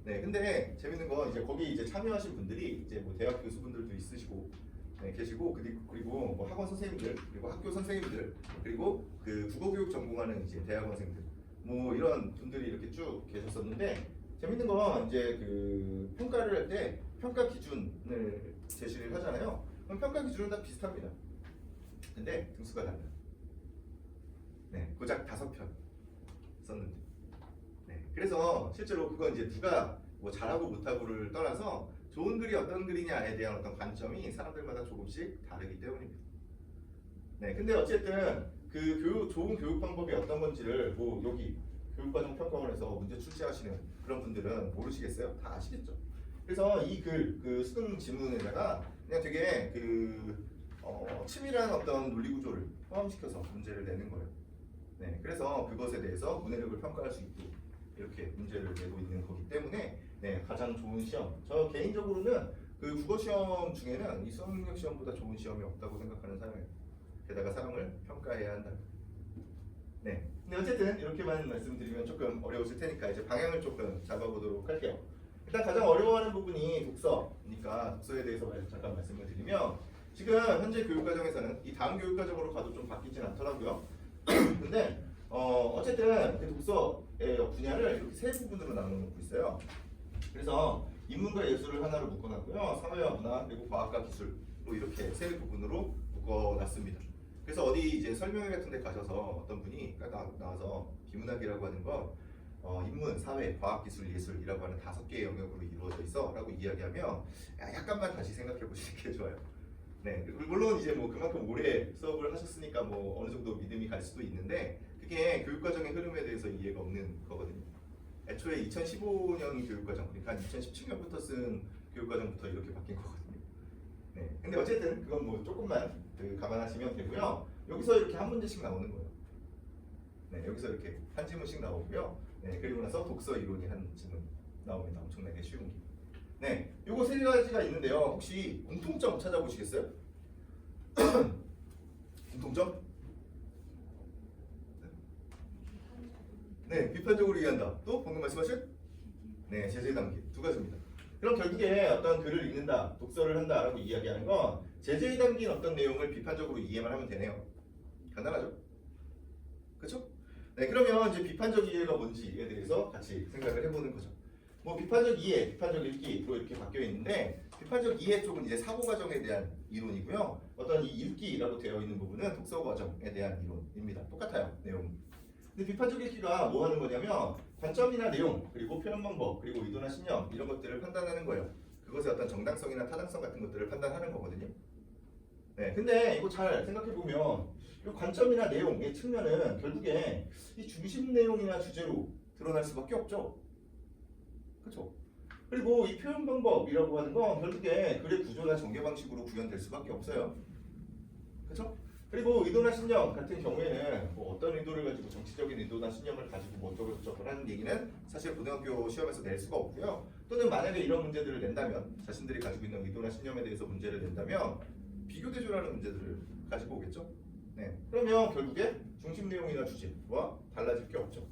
네, 근데 재밌는 건 이제 거기 이제 참여하신 분들이 이제 뭐 대학 교수분들도 있으시고 네, 계시고 그리고 뭐 학원 선생님들 그리고 학교 선생님들 그리고 그 국어교육 전공하는 이제 대학원생들 뭐 이런 분들이 이렇게 쭉 계셨었는데 재밌는 건 이제 그 평가를 할 때 평가 기준을 제시를 하잖아요. 그럼 평가 기준은 다 비슷합니다. 근데 등수가 달라요. 네, 고작 5편 썼는데. 네, 그래서 실제로 그건 이제 누가 뭐 잘하고 못하고를 떠나서 좋은 글이 어떤 글이냐에 대한 어떤 관점이 사람들마다 조금씩 다르기 때문입니다. 네, 근데 어쨌든 그 좋은 교육 방법이 어떤 건지를 뭐 여기 교육과정 평가원에서 문제 출제하시는 그런 분들은 모르시겠어요? 다 아시겠죠? 그래서 이 글, 그 수능 지문에다가 그냥 되게 치밀한 어떤 논리 구조를 포함시켜서 문제를 내는 거예요. 네, 그래서 그것에 대해서 문해력을 평가할 수 있게 이렇게 문제를 내고 있는 거기 때문에 네, 가장 좋은 시험. 저 개인적으로는 그 국어 시험 중에는 이 수학 능력 시험보다 좋은 시험이 없다고 생각하는 사람이에요. 게다가 사람을 평가해야 한다. 네. 근데 어쨌든 이렇게만 말씀드리면 조금 어려우실 테니까 이제 방향을 조금 잡아보도록 할게요. 일단 가장 어려워하는 부분이 독서니까 독서에 대해서 잠깐 말씀을 드리면 지금 현재 교육과정에서는 이 다음 교육과정으로 가도 좀 바뀌진 않더라고요. 근데 어쨌든 그 독서의 분야를 이렇게 세 부분으로 나눠놓고 있어요. 그래서 인문과 예술을 하나로 묶어놨고요. 사회와 문화 그리고 과학과 기술로 이렇게 세 부분으로 묶어놨습니다. 그래서 어디 이제 설명회 같은 데 가셔서 어떤 분이 나와서 비문학이라고 하는 거 인문, 사회, 과학, 기술, 예술이라고 하는 5개의 영역으로 이루어져 있어 라고 이야기하면 약간만 다시 생각해 보시는 게 좋아요. 네, 물론 이제 뭐 그만큼 오래 수업을 하셨으니까 뭐 어느 정도 믿음이 갈 수도 있는데 그게 교육과정의 흐름에 대해서 이해가 없는 거거든요. 애초에 2015년 교육과정, 그러니까 2017년부터 쓴 교육과정부터 이렇게 바뀐 거거든요. 네, 근데 어쨌든 그건 뭐 조금만 감안하시면 되고요. 여기서 이렇게 한 문제씩 나오는 거예요. 네, 여기서 이렇게 한 지문씩 나오고요. 네, 그리고 나서 독서 이론이 한 지문 나옵니다. 엄청나게 쉬운 게. 네, 요거 세 가지가 있는데요. 혹시 공통점 찾아보시겠어요? 공통점? 네, 비판적으로 이해한다. 또 방금 말씀하신? 네, 제재 담기. 2가지입니다. 그럼 결국에 어떤 글을 읽는다, 독서를 한다라고 이야기하는 건 제재에 담긴 어떤 내용을 비판적으로 이해만 하면 되네요. 간단하죠? 그렇죠? 네, 그러면 이제 비판적 이해가 뭔지에 대해서 같이 생각을 해보는 거죠. 뭐 비판적 이해, 비판적 읽기로 이렇게 바뀌어 있는데 비판적 이해 쪽은 이제 사고 과정에 대한 이론이고요. 어떤 이 읽기라고 되어 있는 부분은 독서 과정에 대한 이론입니다. 똑같아요, 내용이. 근데 비판적 읽기가 뭐 하는 거냐면 관점이나 내용, 그리고 표현 방법, 그리고 의도나 신념 이런 것들을 판단하는 거예요. 그것의 어떤 정당성이나 타당성 같은 것들을 판단하는 거거든요. 네, 근데 이거 잘 생각해 보면 이 관점이나 내용의 측면은 결국에 이 중심 내용이나 주제로 드러날 수밖에 없죠. 그렇죠? 그리고 이 표현 방법이라고 하는 건 결국에 글의 구조나 전개 방식으로 구현될 수밖에 없어요. 그렇죠? 그리고 의도나 신념 같은 경우에는 뭐 어떤 의도를 가지고 정치적인 의도나 신념을 가지고 뭐 어쩌고저쩌고 하는 얘기는 사실 고등학교 시험에서 낼 수가 없고요. 또는 만약에 이런 문제들을 낸다면 자신들이 가지고 있는 의도나 신념에 대해서 문제를 낸다면 비교대조라는 문제들을 가지고 오겠죠. 네, 그러면 결국에 중심 내용이나 주제와 달라질 게 없죠.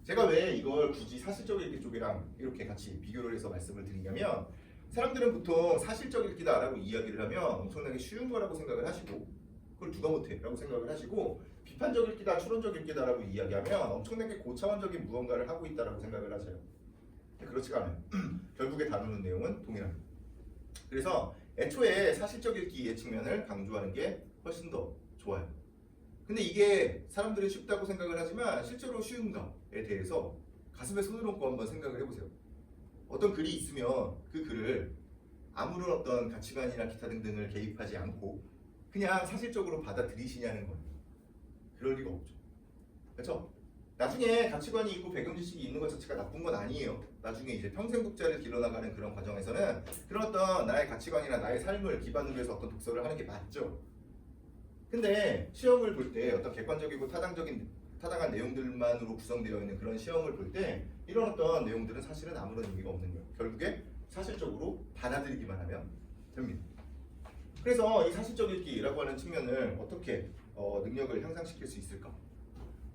제가 왜 이걸 굳이 사실적 읽기 쪽이랑 이렇게 같이 비교를 해서 말씀을 드리냐면 사람들은 보통 사실적 읽기다라고 이야기를 하면 엄청나게 쉬운 거라고 생각을 하시고 그걸 누가 못해 라고 생각을 하시고 비판적 읽기다, 추론적 읽기다라고 이야기하면 엄청나게 고차원적인 무언가를 하고 있다라고 생각을 하세요. 그렇지가 않아요. 결국에 다루는 내용은 동일합니다. 그래서 애초에 사실적 읽기의 측면을 강조하는 게 훨씬 더 좋아요. 근데 이게 사람들이 쉽다고 생각을 하지만 실제로 쉬운가에 대해서 가슴에 손을 얹고 한번 생각을 해보세요. 어떤 글이 있으면 그 글을 아무런 어떤 가치관이나 기타 등등을 개입하지 않고 그냥 사실적으로 받아들이시냐는 거예요. 그럴 리가 없죠. 그렇죠? 나중에 가치관이 있고 배경 지식이 있는 것 자체가 나쁜 건 아니에요. 나중에 이제 평생 독자를 길러나가는 그런 과정에서는 그런 어떤 나의 가치관이나 나의 삶을 기반으로 해서 어떤 독서를 하는 게 맞죠. 근데 시험을 볼 때 어떤 객관적이고 타당적인 타당한 내용들만으로 구성되어 있는 그런 시험을 볼 때 이런 어떤 내용들은 사실은 아무런 의미가 없는 거예요. 결국에 사실적으로 받아들이기만 하면 됩니다. 그래서 이 사실적 읽기라고 하는 측면을 어떻게 능력을 향상시킬 수 있을까?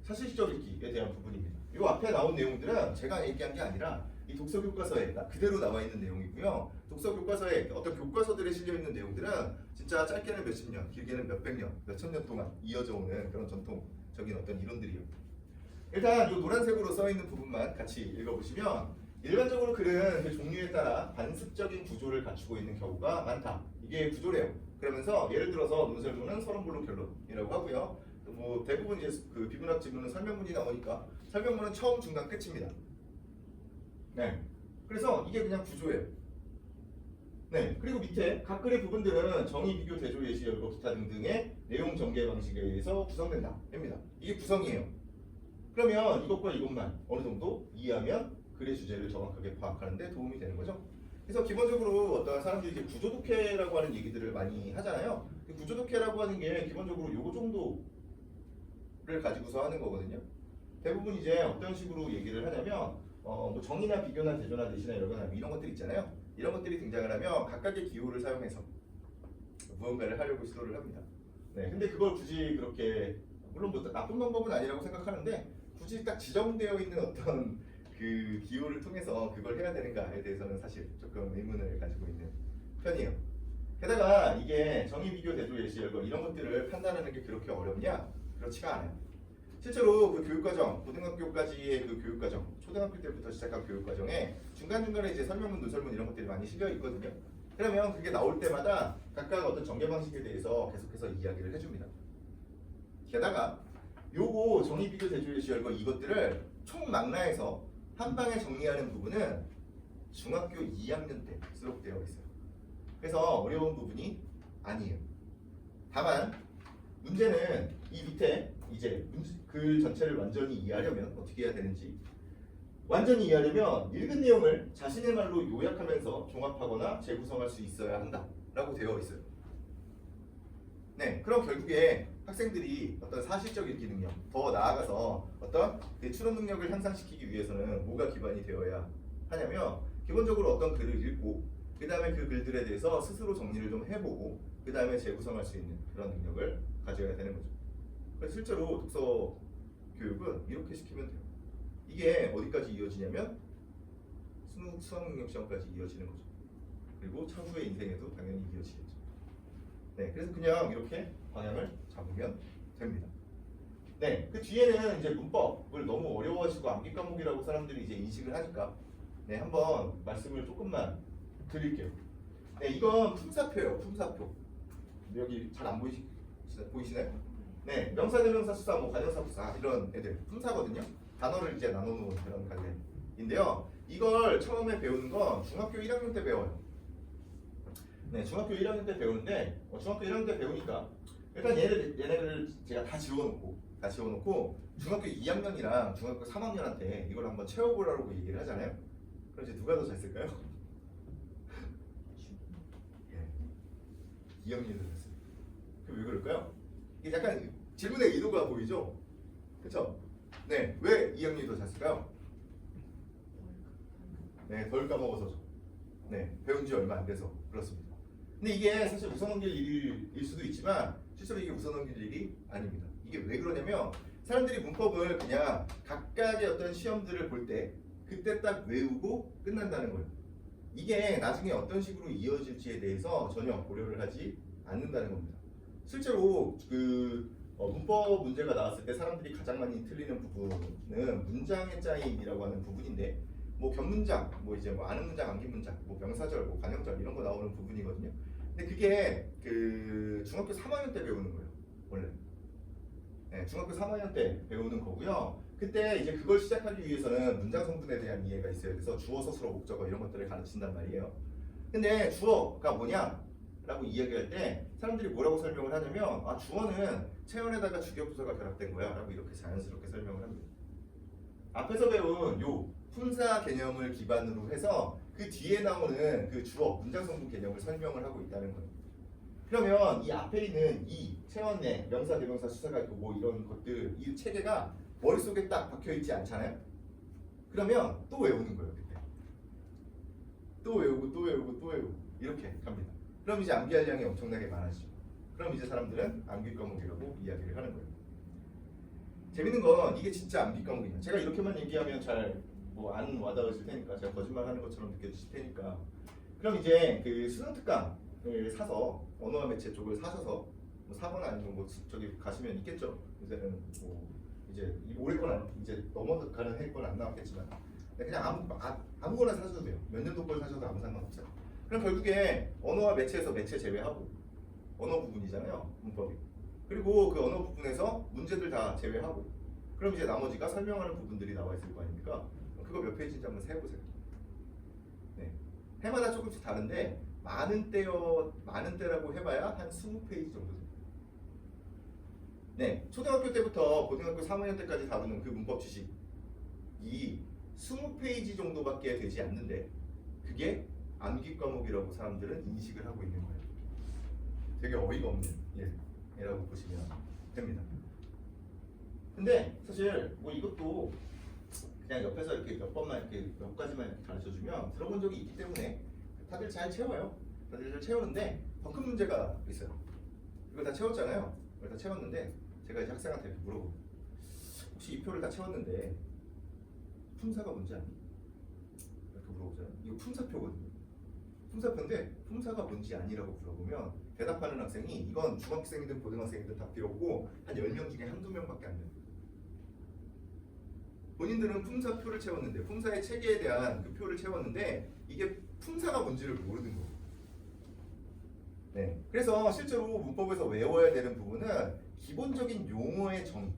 사실적 읽기에 대한 부분입니다. 이 앞에 나온 내용들은 제가 얘기한 게 아니라 이 독서 교과서에 그대로 나와 있는 내용이고요. 독서 교과서에 어떤 교과서들에 실려 있는 내용들은 진짜 짧게는 몇십 년, 길게는 몇백 년, 몇천 년 동안 이어져 오는 그런 전통적인 어떤 이론들이에요. 일단 이 노란색으로 써 있는 부분만 같이 읽어보시면 일반적으로 글은 그 종류에 따라 반습적인 구조를 갖추고 있는 경우가 많다. 이게 구조래요. 그러면서 예를 들어서 논설문은 서론본론 결론이라고 하고요. 뭐 대부분 이제 그 비문학 지문은 설명문이 나오니까 설명문은 처음, 중간, 끝입니다. 네. 그래서 이게 그냥 구조예요. 네. 그리고 밑에 각 글의 부분들은 정의, 비교, 대조, 예시, 열거, 기타 등등의 내용 전개 방식에 의해서 구성된다. 입니다. 이게 구성이에요. 그러면 이것과 이것만 어느 정도 이해하면 글의 주제를 정확하게 파악하는 데 도움이 되는 거죠. 그래서 기본적으로 어떤 사람들이 이제 구조독해라고 하는 얘기들을 많이 하잖아요. 구조독해라고 하는 게 기본적으로 요거 정도를 가지고서 하는 거거든요. 대부분 이제 어떤 식으로 얘기를 하냐면 뭐 정의나 비교나 대조나 대시나 이런 것들 있잖아요. 이런 것들이 등장을 하면 각각의 기호를 사용해서 무언가를 하려고 시도를 합니다. 네, 근데 그걸 굳이 그렇게 물론 뭐 나쁜 방법은 아니라고 생각하는데 굳이 딱 지정되어 있는 어떤 그 기호를 통해서 그걸 해야 되는가에 대해서는 사실 조금 의문을 가지고 있는 편이에요. 게다가 이게 정의, 비교, 대조, 예시, 열거 이런 것들을 판단하는 게 그렇게 어렵냐? 그렇지가 않아요. 실제로 그 교육과정, 고등학교까지의 그 교육과정, 초등학교 때부터 시작한 교육과정에 중간중간에 이제 설명문, 논설문 이런 것들이 많이 실려 있거든요. 그러면 그게 나올 때마다 각각 어떤 전개 방식에 대해서 계속해서 이야기를 해줍니다. 게다가 요거 정의, 비교, 대조, 예시, 열거 이것들을 총망라해서 한 방에 정리하는 부분은 중학교 2학년 때 수록되어 있어요. 그래서 어려운 부분이 아니에요. 다만 문제는 이 밑에 이제 글 전체를 완전히 이해하려면 어떻게 해야 되는지, 완전히 이해하려면 읽은 내용을 자신의 말로 요약하면서 종합하거나 재구성할 수 있어야 한다라고 되어 있어요. 네, 그럼 결국에 학생들이 어떤 사실적 읽기 능력, 더 나아가서 어떤 그 추론 능력을 향상시키기 위해서는 뭐가 기반이 되어야 하냐면 기본적으로 어떤 글을 읽고 그 다음에 그 글들에 대해서 스스로 정리를 좀 해보고 그 다음에 재구성할 수 있는 그런 능력을 가져야 되는 거죠. 그래서 실제로 독서 교육은 이렇게 시키면 돼요. 이게 어디까지 이어지냐면 수학 능력 시험까지 이어지는 거죠. 그리고 차후의 인생에도 당연히 이어지겠죠. 네, 그래서 그냥 이렇게 방향을 잡으면 됩니다. 네, 그 뒤에는 이제 문법을 너무 어려워하시고 암기 과목이라고 사람들이 이제 인식을 하니까 네, 한번 말씀을 조금만 드릴게요. 네, 이건 품사표예요. 품사표. 여기 잘 안 보이시나요? 네, 명사, 대명사, 수사, 뭐 관형사, 부사 이런 애들 품사거든요. 단어를 이제 나눠놓은 그런 관례인데요. 이걸 처음에 배우는 건 중학교 1학년 때 배워요. 네, 중학교 1학년 때 배우는데 중학교 1학년 때 배우니까 일단 얘네를 제가 다 지워놓고 중학교 2학년이랑 중학교 3학년한테 이걸 한번 채워보라고 얘기를 하잖아요. 그럼 이제 누가 더 잘 쓸까요? 네, 2학년이 더 잘 써요. 왜 그럴까요? 이게 약간 질문의 의도가 보이죠? 그렇죠? 네, 왜 2학년이 더 잘 쓸까요? 네, 덜 까먹어서죠. 네, 배운 지 얼마 안 돼서 그렇습니다. 근데 이게 사실 웃어넘길 일일 수도 있지만 실제로 이게 웃어넘길 일이 아닙니다. 이게 왜 그러냐면 사람들이 문법을 그냥 각각의 어떤 시험들을 볼 때 그때 딱 외우고 끝난다는 거예요. 이게 나중에 어떤 식으로 이어질지에 대해서 전혀 고려를 하지 않는다는 겁니다. 실제로 그 문법 문제가 나왔을 때 사람들이 가장 많이 틀리는 부분은 문장의 짜임이라고 하는 부분인데 뭐 견문장, 뭐 이제 뭐 아는 문장, 암기 문장, 뭐 명사절, 뭐 관형절 이런 거 나오는 부분이거든요. 근데 그게 그 중학교 3학년 때 배우는 거예요, 원래. 네, 중학교 3학년 때 배우는 거고요. 그때 이제 그걸 시작하기 위해서는 문장 성분에 대한 이해가 있어야 돼서 주어, 서술어, 목적어 이런 것들을 가르친단 말이에요. 근데 주어가 뭐냐? 라고 이야기할 때 사람들이 뭐라고 설명을 하냐면 주어는 체언에다가 주격부사가 결합된 거야 라고 이렇게 자연스럽게 설명을 합니다. 앞에서 배운 요 품사 개념을 기반으로 해서 그 뒤에 나오는 그 주어, 문장 성분 개념을 설명을 하고 있다는 거예요. 그러면 이 앞에 있는 이 체언의 명사, 대명사, 수사가 있고 뭐 이런 것들 이 체계가 머릿속에 딱 박혀 있지 않잖아요. 그러면 또 외우는 거예요. 그때 또 외우고 또 외우고 또 외우고 이렇게 갑니다. 그럼 이제 암기할 양이 엄청나게 많아지죠. 그럼 이제 사람들은 암기 과목이라고 이야기를 하는 거예요. 재밌는 건 이게 진짜 암기 과목이에요. 제가 이렇게만 얘기하면 잘 뭐 안 와닿으실 테니까 제가 거짓말하는 것처럼 느껴지실 테니까 그럼 이제 그 수능 특강을 사서 언어와 매체 쪽을 사셔서 뭐 사거나 아니면 뭐 저기 가시면 있겠죠. 요새는 뭐 이제 올해 건 이제 넘어가는 해 건 안 나왔겠지만 그냥 아무거나 사셔도 돼요. 몇 년도 걸 사셔도 아무 상관없어요. 그럼 결국에 언어와 매체에서 매체 제외하고 언어 부분이잖아요. 문법이. 그리고 그 언어 부분에서 문제들 다 제외하고 그럼 이제 나머지가 설명하는 부분들이 나와 있을 거 아닙니까? 그거 몇 페이지인지 한번 세보세요. 네. 해마다 조금씩 다른데 많은 때라고 해봐야 한 20페이지 정도 돼요. 네, 초등학교 때부터 고등학교 3학년 때까지 다루는 그 문법 지식이 20페이지 정도밖에 되지 않는데 그게 암기 과목이라고 사람들은 인식을 하고 있는 거예요. 되게 어이가 없는 예라고 보시면 됩니다. 근데 사실 뭐 이것도 그냥 옆에서 이렇게 몇 번만 이렇게 몇 가지만 이렇게 가르쳐주면 들어본 적이 있기 때문에 다들 잘 채워요. 다들 잘 채우는데 더 큰 문제가 있어요. 이걸 다 채웠잖아요. 이걸 다 채웠는데 제가 이제 학생한테 물어보고 혹시 이 표를 다 채웠는데 품사가 뭔지 아니? 이렇게 물어보잖아요. 이거 품사표거든요. 품사표인데 품사가 뭔지 아니라고 물어보면 대답하는 학생이 이건 중학생이든 고등학생이든 다 필요 없고 한 10명 중에 한두 명밖에 안 돼요. 본인들은 품사표를 채웠는데 품사의 체계에 대한 그 표를 채웠는데 이게 품사가 뭔지를 모르는 거예요. 네. 그래서 실제로 문법에서 외워야 되는 부분은 기본적인 용어의 정의,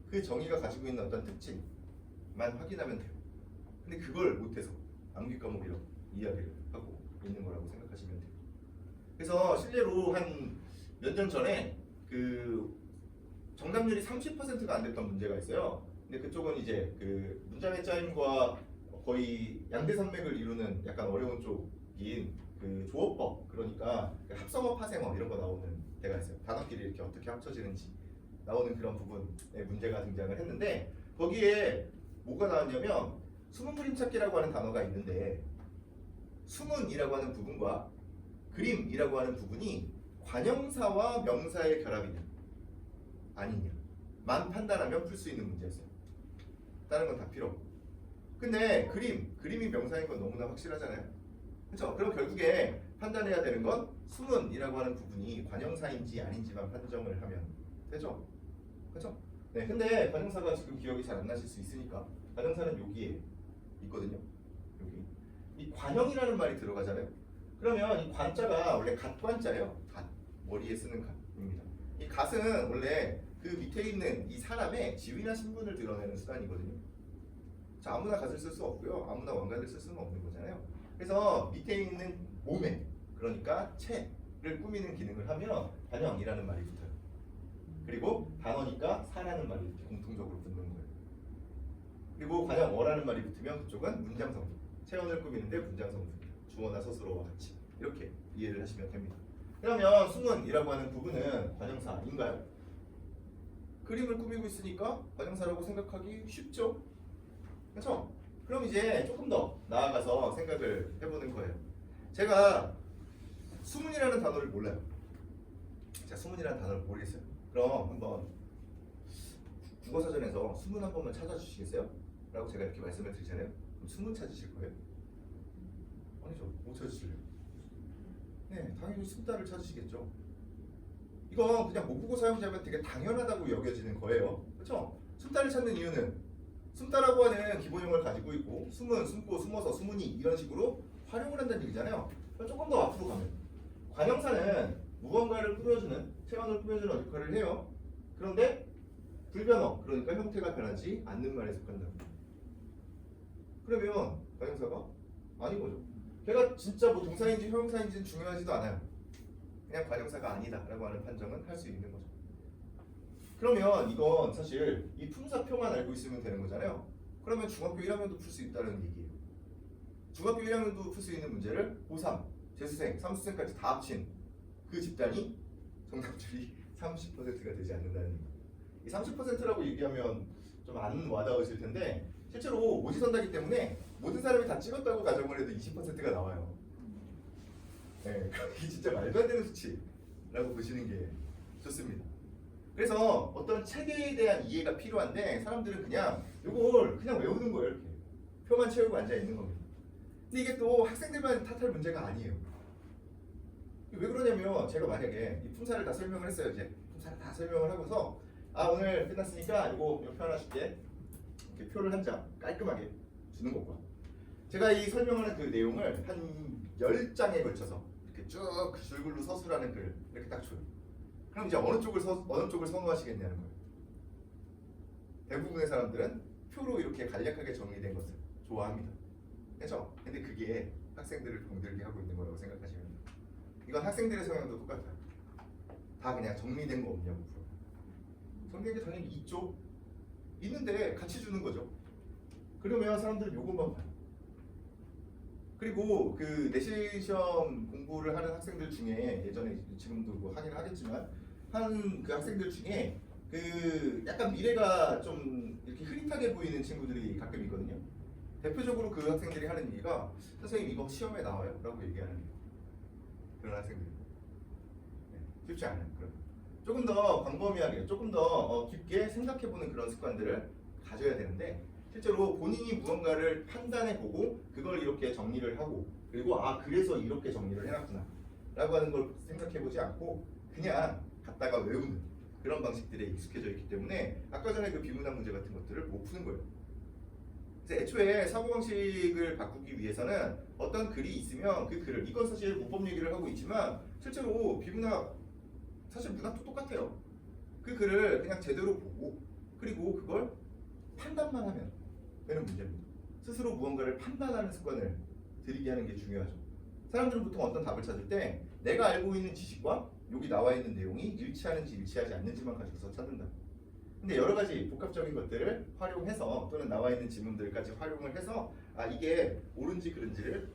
그 정의가 가지고 있는 어떤 특징만 확인하면 돼요. 근데 그걸 못해서 암기 과목이라고 이야기를 하고 있는 거라고 생각하시면 돼요. 그래서 실례로 한 몇 년 전에 그 정답률이 30%가 안 됐던 문제가 있어요. 근데 그쪽은 이제 그 문장의 짜임과 거의 양대산맥을 이루는 약간 어려운 쪽인 그 조어법, 그러니까 그 합성어, 파생어 이런 거 나오는 데가 있어요. 단어끼리 이렇게 어떻게 합쳐지는지 나오는 그런 부분에 문제가 등장을 했는데 거기에 뭐가 나왔냐면 수문 그림 찾기라고 하는 단어가 있는데 수문이라고 하는 부분과 그림이라고 하는 부분이 관형사와 명사의 결합이냐 아니냐만 판단하면 풀 수 있는 문제였어요. 다른 건 다 필요 없고. 근데 그림이 명사인 건 너무나 확실하잖아요. 그렇죠? 그럼 결국에 판단해야 되는 건 수문이라고 하는 부분이 관형사인지 아닌지만 판정을 하면 되죠. 그렇죠? 네, 근데 관형사가 지금 기억이 잘 안 나실 수 있으니까 관형사는 여기에 있거든요. 여기 이 관형이라는 말이 들어가잖아요. 그러면 이 관자가 원래 갓관자예요. 갓, 머리에 쓰는 갓입니다. 이 갓은 원래 그 밑에 있는 이 사람의 지위나 신분을 드러내는 수단이거든요. 자, 아무나 갓을 쓸 수 없고요. 아무나 왕관을 쓸 수는 없는 거잖아요. 그래서 밑에 있는 몸에, 그러니까 체를 꾸미는 기능을 하면 관형이라는 말이 붙어요. 그리고 단어니까 사라는 말이 이렇게 공통적으로 붙는 거예요. 그리고 관형어라는 말이 붙으면 그쪽은 문장성분, 체언을 꾸미는데 문장성분이에요. 주어나 서술어와 같이 이렇게 이해를 하시면 됩니다. 그러면 수문이라고 하는 부분은 관형사인가요? 그림을 꾸미고 있으니까 관형사라고 생각하기 쉽죠? 그렇죠? 그럼 이제 조금 더 나아가서 생각을 해보는 거예요. 제가 수문이라는 단어를 몰라요. 제가 수문이라는 단어를 모르겠어요. 그럼 한번 국어사전에서 수문 한 번만 찾아주시겠어요? 라고 제가 이렇게 말씀을 드리잖아요. 그럼 수문 찾으실 거예요? 아니죠. 못 찾으실래요? 네, 당연히 숨자를 찾으시겠죠. 이건 그냥 모국어 사용자면 되게 당연하다고 여겨지는 거예요. 그렇죠? 숨자를 찾는 이유는 숨자라고 하는 기본형을 가지고 있고 숨은, 숨고, 숨어서, 숨으니 이런 식으로 활용을 한다는 얘기잖아요. 조금 더 앞으로 가면 관형사는 무언가를 꾸며주는, 체언을 꾸며주는 역할을 해요. 그런데 불변어, 그러니까 형태가 변하지 않는 말에 속한다. 그러면 관형사가 아닌 거죠. 걔가 진짜 뭐 동사인지 형용사인지는 중요하지도 않아요. 그냥 관형사가 아니다라고 하는 판정은 할 수 있는 거죠. 그러면 이건 사실 이 품사표만 알고 있으면 되는 거잖아요. 그러면 중학교 1학년도 풀 수 있다는 얘기예요. 중학교 1학년도 풀 수 있는 문제를 고3, 재수생, 삼수생까지 다 합친 그 그 집단이 정답률이 30%가 되지 않는다는 얘기. 이 30%라고 얘기하면 좀 안 와닿으실 텐데 실제로 오지선다기 때문에 모든 사람이 다 찍었다고 가정을 해도 20%가 나와요. 네, 이게 진짜 말도 안 되는 수치라고 보시는 게 좋습니다. 그래서 어떤 체계에 대한 이해가 필요한데 사람들은 그냥 이걸 그냥 외우는 거예요. 이렇게 표만 채우고 앉아 있는 겁니다. 근데 이게 또 학생들만 탓할 문제가 아니에요. 왜 그러냐면 제가 만약에 이 품사를 다 설명을 했어요. 이제 품사를 다 설명을 하고서 오늘 끝났으니까 이거 표 하나 줄게. 이렇게 표를 한 장 깔끔하게 주는 것과 제가 이 설명하는 그 내용을 한 10장에 걸쳐서 이렇게 쭉 줄글로 서술하는 글을 이렇게 딱 줘요. 그럼 이제 어느 쪽을 선호하시겠냐는 거예요. 대부분의 사람들은 표로 이렇게 간략하게 정리된 것을 좋아합니다. 그렇죠? 근데 그게 학생들을 병들게 하고 있는 거라고 생각하시면 돼요. 이건 학생들의 성향도 똑같아요. 다 그냥 정리된 거 없냐고 물어요. 정리된 게 당연히 있죠. 있는데 같이 주는 거죠. 그러면 사람들은 요것만 봐요. 그리고 그 내신 시험 공부를 하는 학생들 중에 예전에 지금도 뭐 하긴 하겠지만 한 그 학생들 중에 그 약간 미래가 좀 이렇게 흐릿하게 보이는 친구들이 가끔 있거든요. 대표적으로 그 학생들이 하는 얘기가 선생님 이거 시험에 나와요? 라고 얘기하는 그런 학생들. 네, 쉽지 않아요. 그럼 조금 더 광범위하게 조금 더 깊게 생각해보는 그런 습관들을 가져야 되는데 실제로 본인이 무언가를 판단해보고 그걸 이렇게 정리를 하고 그리고 그래서 이렇게 정리를 해놨구나 라고 하는 걸 생각해보지 않고 그냥 갖다가 외우는 그런 방식들에 익숙해져 있기 때문에 아까 전에 그 비문학 문제 같은 것들을 못 푸는 거예요. 그래서 애초에 사고방식을 바꾸기 위해서는 어떤 글이 있으면 그 글을 이건 사실 문법 얘기를 하고 있지만 실제로 비문학 사실 문학도 똑같아요. 그 글을 그냥 제대로 보고 그리고 그걸 판단만 하면 되는 문제입니다. 스스로 무언가를 판단하는 습관을 들이게 하는 게 중요하죠. 사람들은 보통 어떤 답을 찾을 때 내가 알고 있는 지식과 여기 나와 있는 내용이 일치하는지 일치하지 않는지만 가지고서 찾는다. 근데 여러 가지 복합적인 것들을 활용해서 또는 나와 있는 지문들까지 활용을 해서 이게 옳은지 그른지를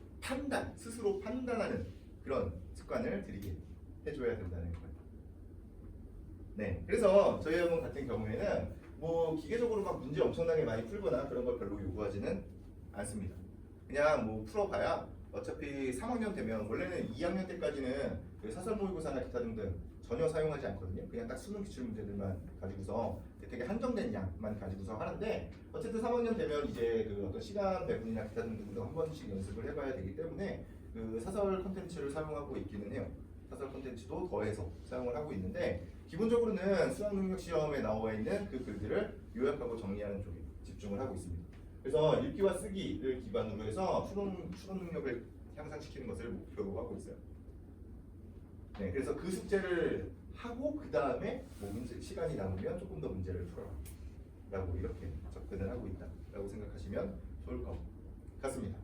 스스로 판단하는 그런 습관을 들이게 해줘야 된다는 거예요. 네, 그래서 저희 학원 같은 경우에는 뭐 기계적으로 막 문제 엄청나게 많이 풀거나 그런 걸 별로 요구하지는 않습니다. 그냥 뭐 풀어봐야 어차피 3학년 되면 원래는 2학년 때까지는 그 사설 모의고사나 기타 등등 전혀 사용하지 않거든요. 그냥 딱 수능 기출 문제들만 가지고서 되게 한정된 양만 가지고서 하는데 어쨌든 3학년 되면 이제 그 어떤 시간 배분이나 기타 등등도 한 번씩 연습을 해봐야 되기 때문에 그 사설 콘텐츠를 사용하고 있기는 해요. 사설 콘텐츠도 더해서 사용을 하고 있는데 기본적으로는 수학 능력 시험에 나와 있는 그 글들을 요약하고 정리하는 쪽에 집중을 하고 있습니다. 그래서 읽기와 쓰기를 기반으로 해서 추론 능력을 향상시키는 것을 목표로 하고 있어요. 네, 그래서 그 숙제를 하고 그 다음에 뭐 문제 시간이 남으면 조금 더 문제를 풀어라라고 이렇게 접근을 하고 있다라고 생각하시면 좋을 것 같습니다.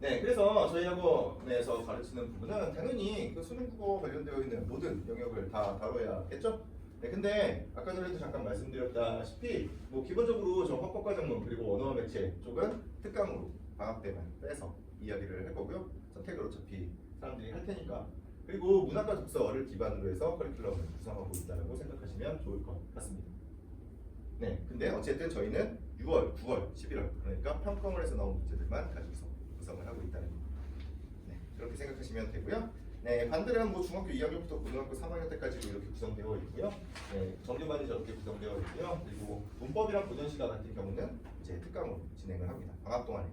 네, 그래서 저희 학원에서 가르치는 부분은 당연히 그 수능 국어 관련되어 있는 모든 영역을 다 다뤄야겠죠? 네, 근데 아까 전에도 잠깐 말씀드렸다시피 뭐 기본적으로 저 화법과 전문 그리고 언어와 매체 쪽은 특강으로 방학 때만 빼서 이야기를 할 거고요. 선택을 어차피 사람들이 할 테니까. 그리고 문학과 독서를 기반으로 해서 커리큘럼을 구성하고 있다고 생각하시면 좋을 것 같습니다. 네, 근데 어쨌든 저희는 6월, 9월, 11월 그러니까 평가원에서 나온 문제들만 가지고서 구성을 하고 있다는 거. 네, 그렇게 생각하시면 되고요. 네, 반대로는 뭐 중학교 2학년부터 고등학교 3학년 때까지도 이렇게 구성되어 있고요. 네, 정규반이 저렇게 구성되어 있고요. 그리고 문법이랑 고전시가 같은 경우는 이제 특강으로 진행을 합니다. 방학 동안에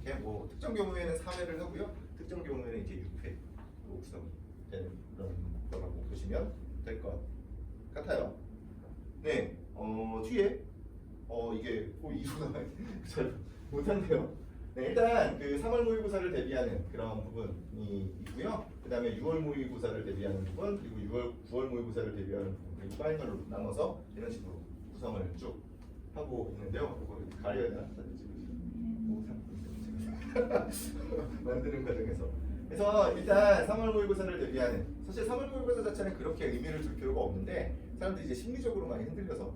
이렇게 뭐 특정 경우에는 3회를 하고요. 특정 경우에는 이제 6회로 구성이 되는 그런 거라고 보시면 될 것 같아요. 네, 뒤에 이게 이소가 잘 못한데요. 네, 일단 그 3월 모의고사를 대비하는 그런 부분이 있고요. 그 다음에 6월 모의고사를 대비하는 부분, 그리고 9월 모의고사를 대비하는 부분, 그리고 파이널로 나눠서 이런 식으로 구성을 쭉 하고 있는데요. 이거 가려야 되나? 사진 찍으시죠. 만드는 과정에서. 그래서 일단 3월 모의고사를 대비하는, 사실 3월 모의고사 자체는 그렇게 의미를 둘 필요가 없는데 사람들이 이제 심리적으로 많이 흔들려서.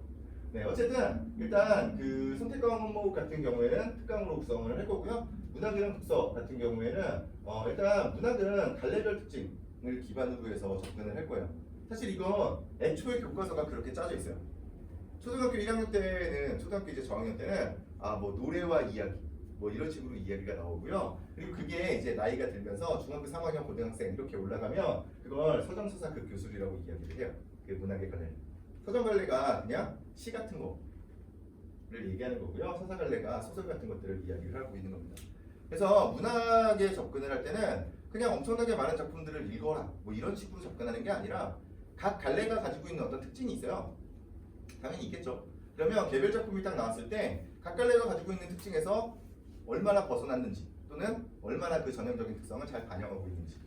네, 어쨌든 일단 그 선택과 항목 같은 경우에는 특강으로 구성을 할 거고요. 문학이랑 독서 같은 경우에는 일단 문학은 갈래별 특징을 기반으로 해서 접근을 할 거예요. 사실 이건 애초에 교과서가 그렇게 짜져 있어요. 초등학교 1학년 때는 초등학교 이제 저학년 때는 뭐 노래와 이야기 뭐 이런 식으로 이야기가 나오고요. 그리고 그게 이제 나이가 들면서 중학교 3학년 고등학생 이렇게 올라가면 그걸 서정서사극 교술이라고 이야기를 해요. 그 문학의 갈래. 서정갈래가 그냥 시 같은 거를 얘기하는 거고요. 서사갈래가 소설 같은 것들을 이야기를 하고 있는 겁니다. 그래서 문학에 접근을 할 때는 그냥 엄청나게 많은 작품들을 읽어라 뭐 이런 식으로 접근하는 게 아니라 각 갈래가 가지고 있는 어떤 특징이 있어요. 당연히 있겠죠. 그러면 개별 작품이 딱 나왔을 때 각 갈래가 가지고 있는 특징에서 얼마나 벗어났는지 또는 얼마나 그 전형적인 특성을 잘 반영하고 있는지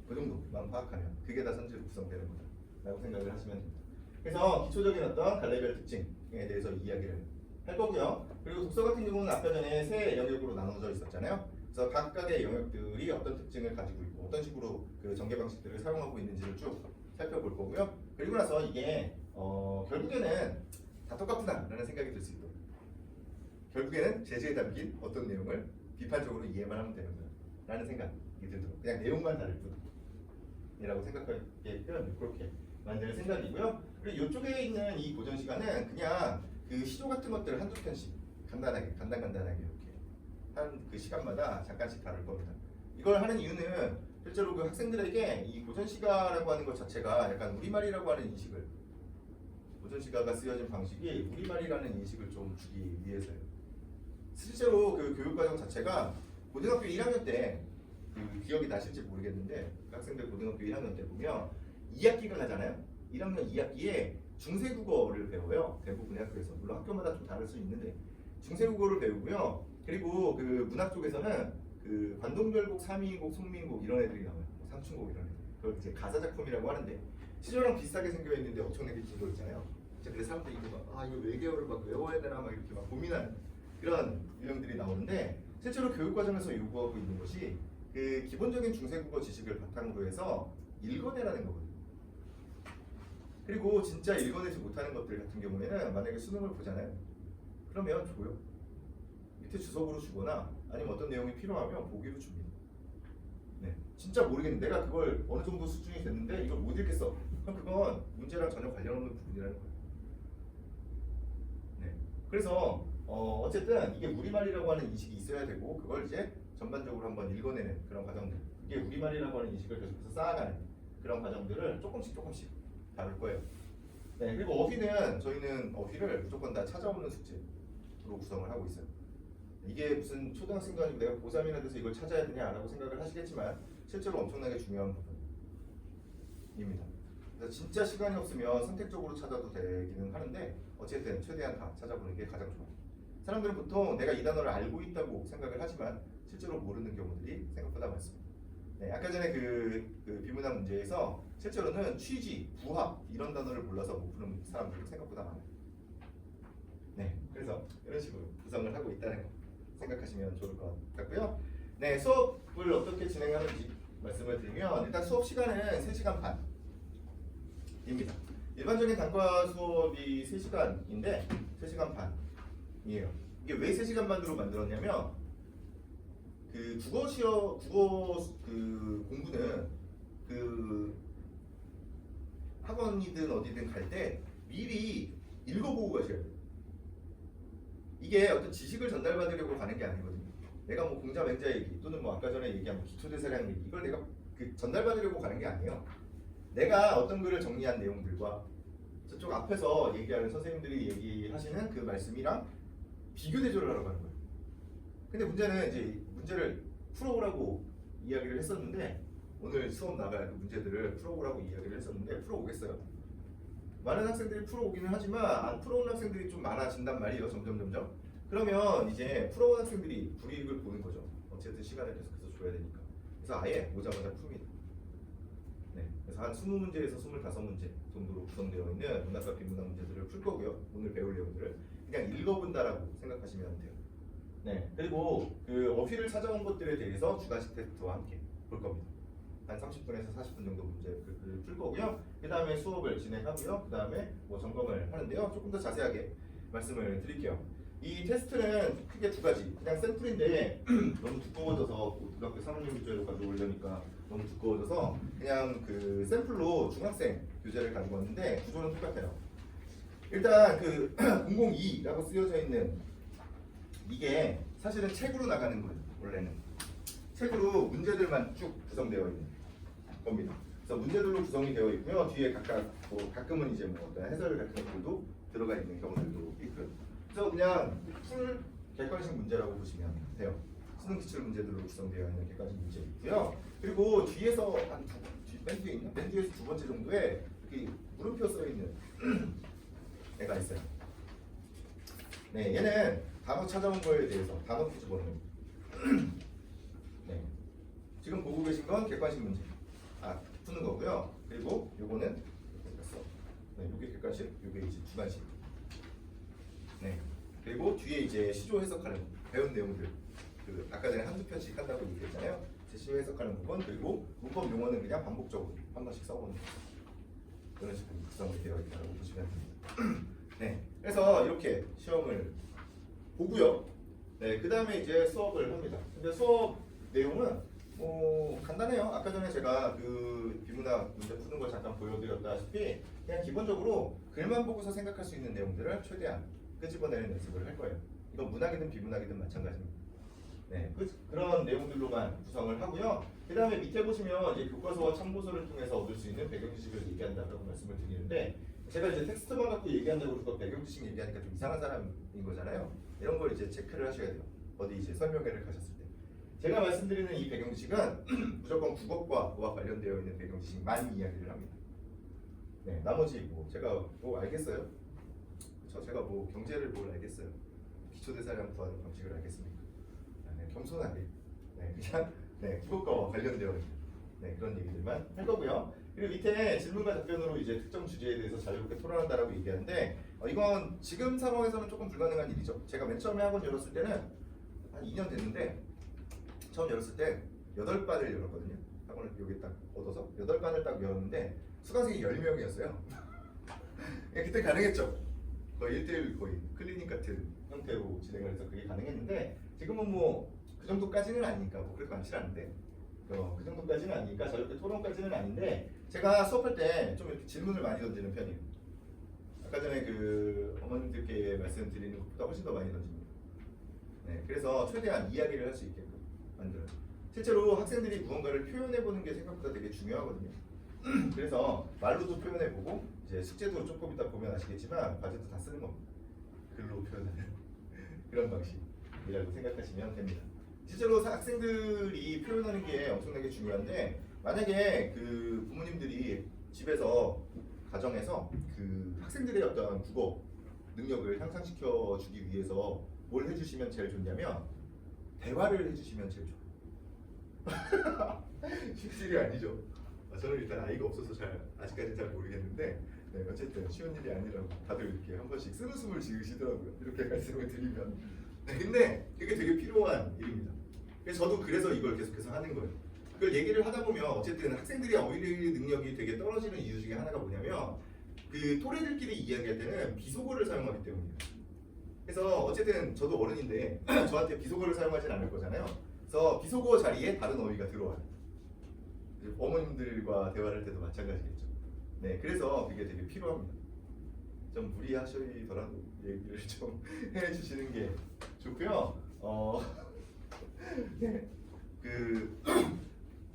그 정도만 파악하면 그게 다 선지로 구성되는 거다 라고 생각을 하시면 됩니다. 그래서 기초적인 어떤 갈래별 특징에 대해서 이야기를 할 거고요. 그리고 독서 같은 경우는 아까 전에 세 영역으로 나눠져 있었잖아요. 그래서 각각의 영역들이 어떤 특징을 가지고 있고 어떤 식으로 그 전개 방식들을 사용하고 있는지를 쭉 살펴볼 거고요. 그리고 나서 이게 결국에는 다 똑같구나라는 생각이 들 수 있도록 결국에는 제재에 담긴 어떤 내용을 비판적으로 이해만 하면 되는 거라는 생각이 들도록 그냥 내용만 다를 뿐이라고 생각하게끔 그렇게 만들 생각이고요. 그리고 이쪽에 있는 이 고전 시간은 그냥 그 시조 같은 것들을 한두 편씩 간단하게 이렇게 한 그 시간마다 잠깐씩 다룰 겁니다. 이걸 하는 이유는 실제로 그 학생들에게 이 고전 시가라고 하는 것 자체가 약간 우리말이라고 하는 인식을 고전 시가가 쓰여진 방식이 우리말이라는 인식을 좀 주기 위해서예요. 실제로 그 교육과정 자체가 고등학교 1학년 때 그 기억이 나실지 모르겠는데 그 학생들 고등학교 1학년 때 보면 2학기가 가잖아요. 1학년 2학기에 중세국어를 배워요. 대부분의 학교에서. 물론 학교마다 좀 다를 수 있는데 중세국어를 배우고요. 그리고 그 문학 쪽에서는 그 관동별곡, 삼위인곡, 송민곡 이런 애들이 나와요. 상춘곡 이런 애들. 그걸 이제 가사 작품이라고 하는데 시조랑 비슷하게 생겨 있는데 엄청나게 긴 거 있잖아요. 그래서 사람들이 이거 이거 외계어를 막 외워야 되나 막 이렇게 막 고민하는 이런 유형들이 나오는데 실제로 교육 과정에서 요구하고 있는 것이 그 기본적인 중세국어 지식을 바탕으로 해서 읽어내라는 거거든요. 그리고 진짜 읽어내지 못하는 것들 같은 경우에는 만약에 수능을 보잖아요. 그러면 줘요. 밑에 주석으로 주거나 아니면 어떤 내용이 필요하면 보기로 줍니다. 네, 진짜 모르겠는데 내가 그걸 어느 정도 수준이 됐는데 이걸 못 읽겠어. 그럼 그건 문제랑 전혀 관련 없는 부분이라는 거예요. 네, 그래서 어쨌든 이게 우리말이라고 하는 인식이 있어야 되고 그걸 이제 전반적으로 한번 읽어내는 그런 과정들 이게 우리말이라고 하는 인식을 계속해서 쌓아가는 그런 과정들을 조금씩 다룰 거예요. 네, 그리고 어휘는 저희는 어휘를 무조건 다 찾아오는 숙제로 구성을 하고 있어요. 이게 무슨 초등학생도 아니고 내가 고3이나 돼서 이걸 찾아야 되냐라고 생각을 하시겠지만 실제로 엄청나게 중요한 부분입니다. 그래서 진짜 시간이 없으면 선택적으로 찾아도 되기는 하는데 어쨌든 최대한 다 찾아보는 게 가장 좋아요. 사람들은 보통 내가 이 단어를 알고 있다고 생각을 하지만 실제로 모르는 경우들이 생각보다 많습니다. 네, 아까 전에 그 비문학 문제에서 실제로는 취지, 부합 이런 단어를 몰라서 못 푸는 사람들이 생각보다 많아요. 네, 그래서 이런 식으로 구성을 하고 있다는 거 생각하시면 좋을 것 같고요. 네, 수업을 어떻게 진행하는지 말씀을 드리면 일단 수업 시간은 3시간 반입니다. 일반적인 단과 수업이 3시간인데 3시간 반이에요. 이게 왜 3시간 반으로 만들었냐면 그 국어 그 공부는 그 학원이든 어디든 갈 때 미리 읽어보고 가셔야 돼요. 이게 어떤 지식을 전달받으려고 가는 게 아니거든요. 내가 뭐 공자 맹자 얘기 또는 뭐 아까 전에 얘기한 기초대사량 얘기 이걸 내가 그 전달받으려고 가는 게 아니에요. 내가 어떤 글을 정리한 내용들과 저쪽 앞에서 얘기하는 선생님들이 얘기하시는 그 말씀이랑 비교 대조를 하러 가는 거예요. 근데 문제는 이제 문제를 풀어오라고 이야기를 했었는데 오늘 수업 나갈 그 문제들을 풀어오라고 이야기를 했었는데 풀어오겠어요? 많은 학생들이 풀어오기는 하지만 안 풀어온 학생들이 좀 많아진단 말이에요. 점점. 그러면 이제 풀어온 학생들이 불이익을 보는 거죠. 어쨌든 시간을 계속해서 줘야 되니까. 그래서 아예 오자마자 풉니다. 네, 그래서 한 20문제에서 25문제 정도로 구성되어 있는 문학과 비문학 문제들을 풀 거고요. 오늘 배울 내용들을 그냥 읽어본다라고 생각하시면 돼요. 네, 그리고 그 어휘를 찾아온 것들에 대해서 주관식 테스트와 함께 볼 겁니다. 한 30분에서 40분 정도 문제를 풀 거고요. 그 다음에 수업을 진행하고요. 그 다음에 뭐 점검을 하는데요. 조금 더 자세하게 말씀을 드릴게요. 이 테스트는 크게 두 가지. 그냥 샘플인데 너무 두꺼워져서 고등학교 3학년 문제로 가져오려니까 너무 두꺼워져서 그냥 그 샘플로 중학생 교재를 가지고 왔는데 구조는 똑같아요. 일단 그 002라고 쓰여져 있는 이게 사실은 책으로 나가는 거예요. 원래는 책으로 문제들만 쭉 구성되어 있는 겁니다. 그래서 문제들로 구성이 되어 있고요. 뒤에 각각 뭐 가끔은 이제 뭐 어떤 해설 같은 것들도 들어가 있는 경우들도 있고요. 그래서 그냥 풀 객관식 문제라고 보시면 돼요. 수능 기출 문제들로 구성되어 있는 객관식 문제 있고요. 그리고 뒤에서 맨 뒤에 있나? 맨 뒤에서 두 번째 정도에 이렇게 물음표 써 있는 애가 있어요. 네, 얘는 단어 찾아온 거에 대해서 단어 퀴즈 보는 겁니다. 네, 지금 보고 계신 건 객관식 문제, 푸는 거고요. 그리고 요거는 이렇게 썼어. 네, 요게 객관식, 요게 이제 주관식. 네, 그리고 뒤에 이제 시조 해석하는 배운 내용들, 그 아까 전에 한두 편씩 한다고 얘기했잖아요. 시조 해석하는 부분, 그리고 문법 용어는 그냥 반복적으로 한 번씩 써보는 거. 이런 식으로 구성이 되어 있다고 보시면 됩니다. 네, 그래서 이렇게 시험을 보고요. 네, 그 다음에 이제 수업을 합니다. 근데 수업 내용은 뭐 간단해요. 아까 전에 제가 그 비문학 문제 푸는 걸 잠깐 보여드렸다시피 그냥 기본적으로 글만 보고서 생각할 수 있는 내용들을 최대한 끄집어내는 연습을 할 거예요. 이건 문학이든 비문학이든 마찬가지입니다. 네, 그런 내용들로만 구성을 하고요. 그 다음에 밑에 보시면 이제 교과서와 참고서를 통해서 얻을 수 있는 배경 지식을 얘기한다고 말씀을 드리는데, 제가 이제 텍스트만 갖고 얘기한다고 해서 배경 지식 얘기하니까 좀 이상한 사람인 거잖아요. 이런 걸 이제 체크를 하셔야 돼요. 어디 이제 설명회를 가셨을 때. 제가 말씀드리는 이 배경 지식은 무조건 국어과와 관련되어 있는 배경 지식만 이야기를 합니다. 네, 나머지 뭐 제가 뭐 알겠어요? 제가 뭐 경제를 뭘 알겠어요? 기초대사량 구하는 방식을 알겠습니까? 네, 겸손하게 그냥 국어과와 관련되어 있는 그런 얘기들만 할 거고요. 그리고 밑에 질문과 답변으로 이제 특정 주제에 대해서 자유롭게 토론한다라고 얘기하는데 이건 지금 상황에서는 조금 불가능한 일이죠. 제가 맨 처음에 학원 열었을 때는 한 2년 됐는데 처음 열었을 때 8반을 열었거든요. 학원을 여기 딱 얻어서 8반을 딱 열었는데 수강생이 10명이었어요. 그때 가능했죠. 거의 1대1 거의 클리닉 같은 형태로 진행을 해서 그게 가능했는데 지금은 뭐 그 정도까지는 아니니까 뭐 그렇게 많지는 않은데 그 정도까지는 아니니까 자유롭게 토론까지는 아닌데 제가 수업할 때 좀 이렇게 질문을 많이 던지는 편이에요. 아까 전에 그 어머님들께 말씀드리는 것보다 훨씬 더 많이 던집니다. 네, 그래서 최대한 이야기를 할 수 있게끔 만들어요. 실제로 학생들이 무언가를 표현해보는 게 생각보다 되게 중요하거든요. 그래서 말로도 표현해보고 이제 숙제도 조금 이따 보면 아시겠지만 과제도 다 쓰는 겁니다. 글로 표현하는 그런 방식이라고 생각하시면 됩니다. 실제로 학생들이 표현하는 게 엄청나게 중요한데 만약에 그 부모님들이 집에서 가정에서 그 학생들의 어떤 국어 능력을 향상시켜 주기 위해서 뭘 해주시면 제일 좋냐면 대화를 해주시면 제일 좋아요. 쉬운 일이 아니죠. 저는 일단 아이가 없어서 아직까지 잘 모르겠는데 어쨌든 쉬운 일이 아니라고 다들 이렇게 한 번씩 쓰는 숨을 지으시더라고요. 이렇게 말씀을 드리면. 근데 그게 되게 필요한 일입니다. 그래서 이걸 계속해서 하는 거예요. 그걸 얘기를 하다 보면 어쨌든 학생들이 어휘 능력이 되게 떨어지는 이유 중에 하나가 뭐냐면 그 또래들끼리 이야기할 때는 비속어를 사용하기 때문이에요. 그래서 어쨌든 저도 어른인데 저한테 비속어를 사용하진 않을 거잖아요. 그래서 비속어 자리에 다른 어휘가 들어와요. 어머님들과 대화를 할 때도 마찬가지겠죠. 네, 그래서 그게 되게 필요합니다. 좀 무리하시더라도 얘기를 좀 해주시는 게 좋고요. 네,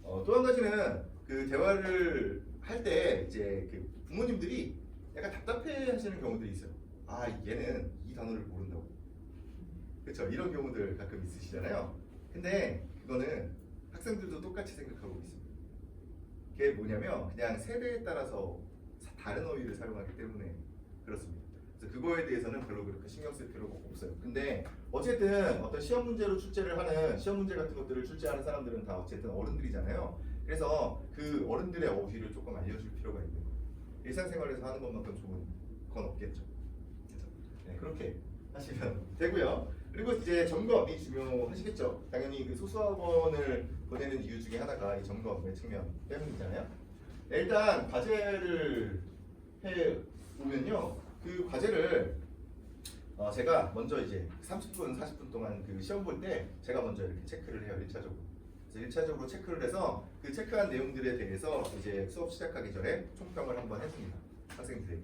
또 한 가지는 그 대화를 할 때 이제 그 부모님들이 약간 답답해하시는 경우들이 있어요. 얘는 이 단어를 모른다고. 그렇죠? 이런 경우들 가끔 있으시잖아요. 근데 그거는 학생들도 똑같이 생각하고 있습니다. 그게 뭐냐면 그냥 세대에 따라서 다른 어휘를 사용하기 때문에 그렇습니다. 그래서 그거에 대해서는 별로 그렇게 신경 쓸 필요가 없어요. 근데 어쨌든 어떤 시험 문제로 출제를 하는 시험 문제 같은 것들을 출제하는 사람들은 다 어쨌든 어른들이잖아요. 그래서 그 어른들의 어휘를 조금 알려줄 필요가 있는 거예요. 일상생활에서 하는 것만큼 좋은 건 없겠죠. 그래서 그렇게 하시면 되고요. 그리고 이제 점검이 중요하시겠죠. 당연히 그 소수학원을 보내는 이유 중에 하나가 이 점검의 측면 때문이잖아요. 일단 과제를 해 보면요, 그 과제를 제가 먼저 이제 30분, 40분 동안 그 시험 볼 때 제가 먼저 이렇게 체크를 해요. 1차적으로. 그래서 1차적으로 체크를 해서 그 체크한 내용들에 대해서 이제 수업 시작하기 전에 총평을 한번 해줍니다. 학생들에게.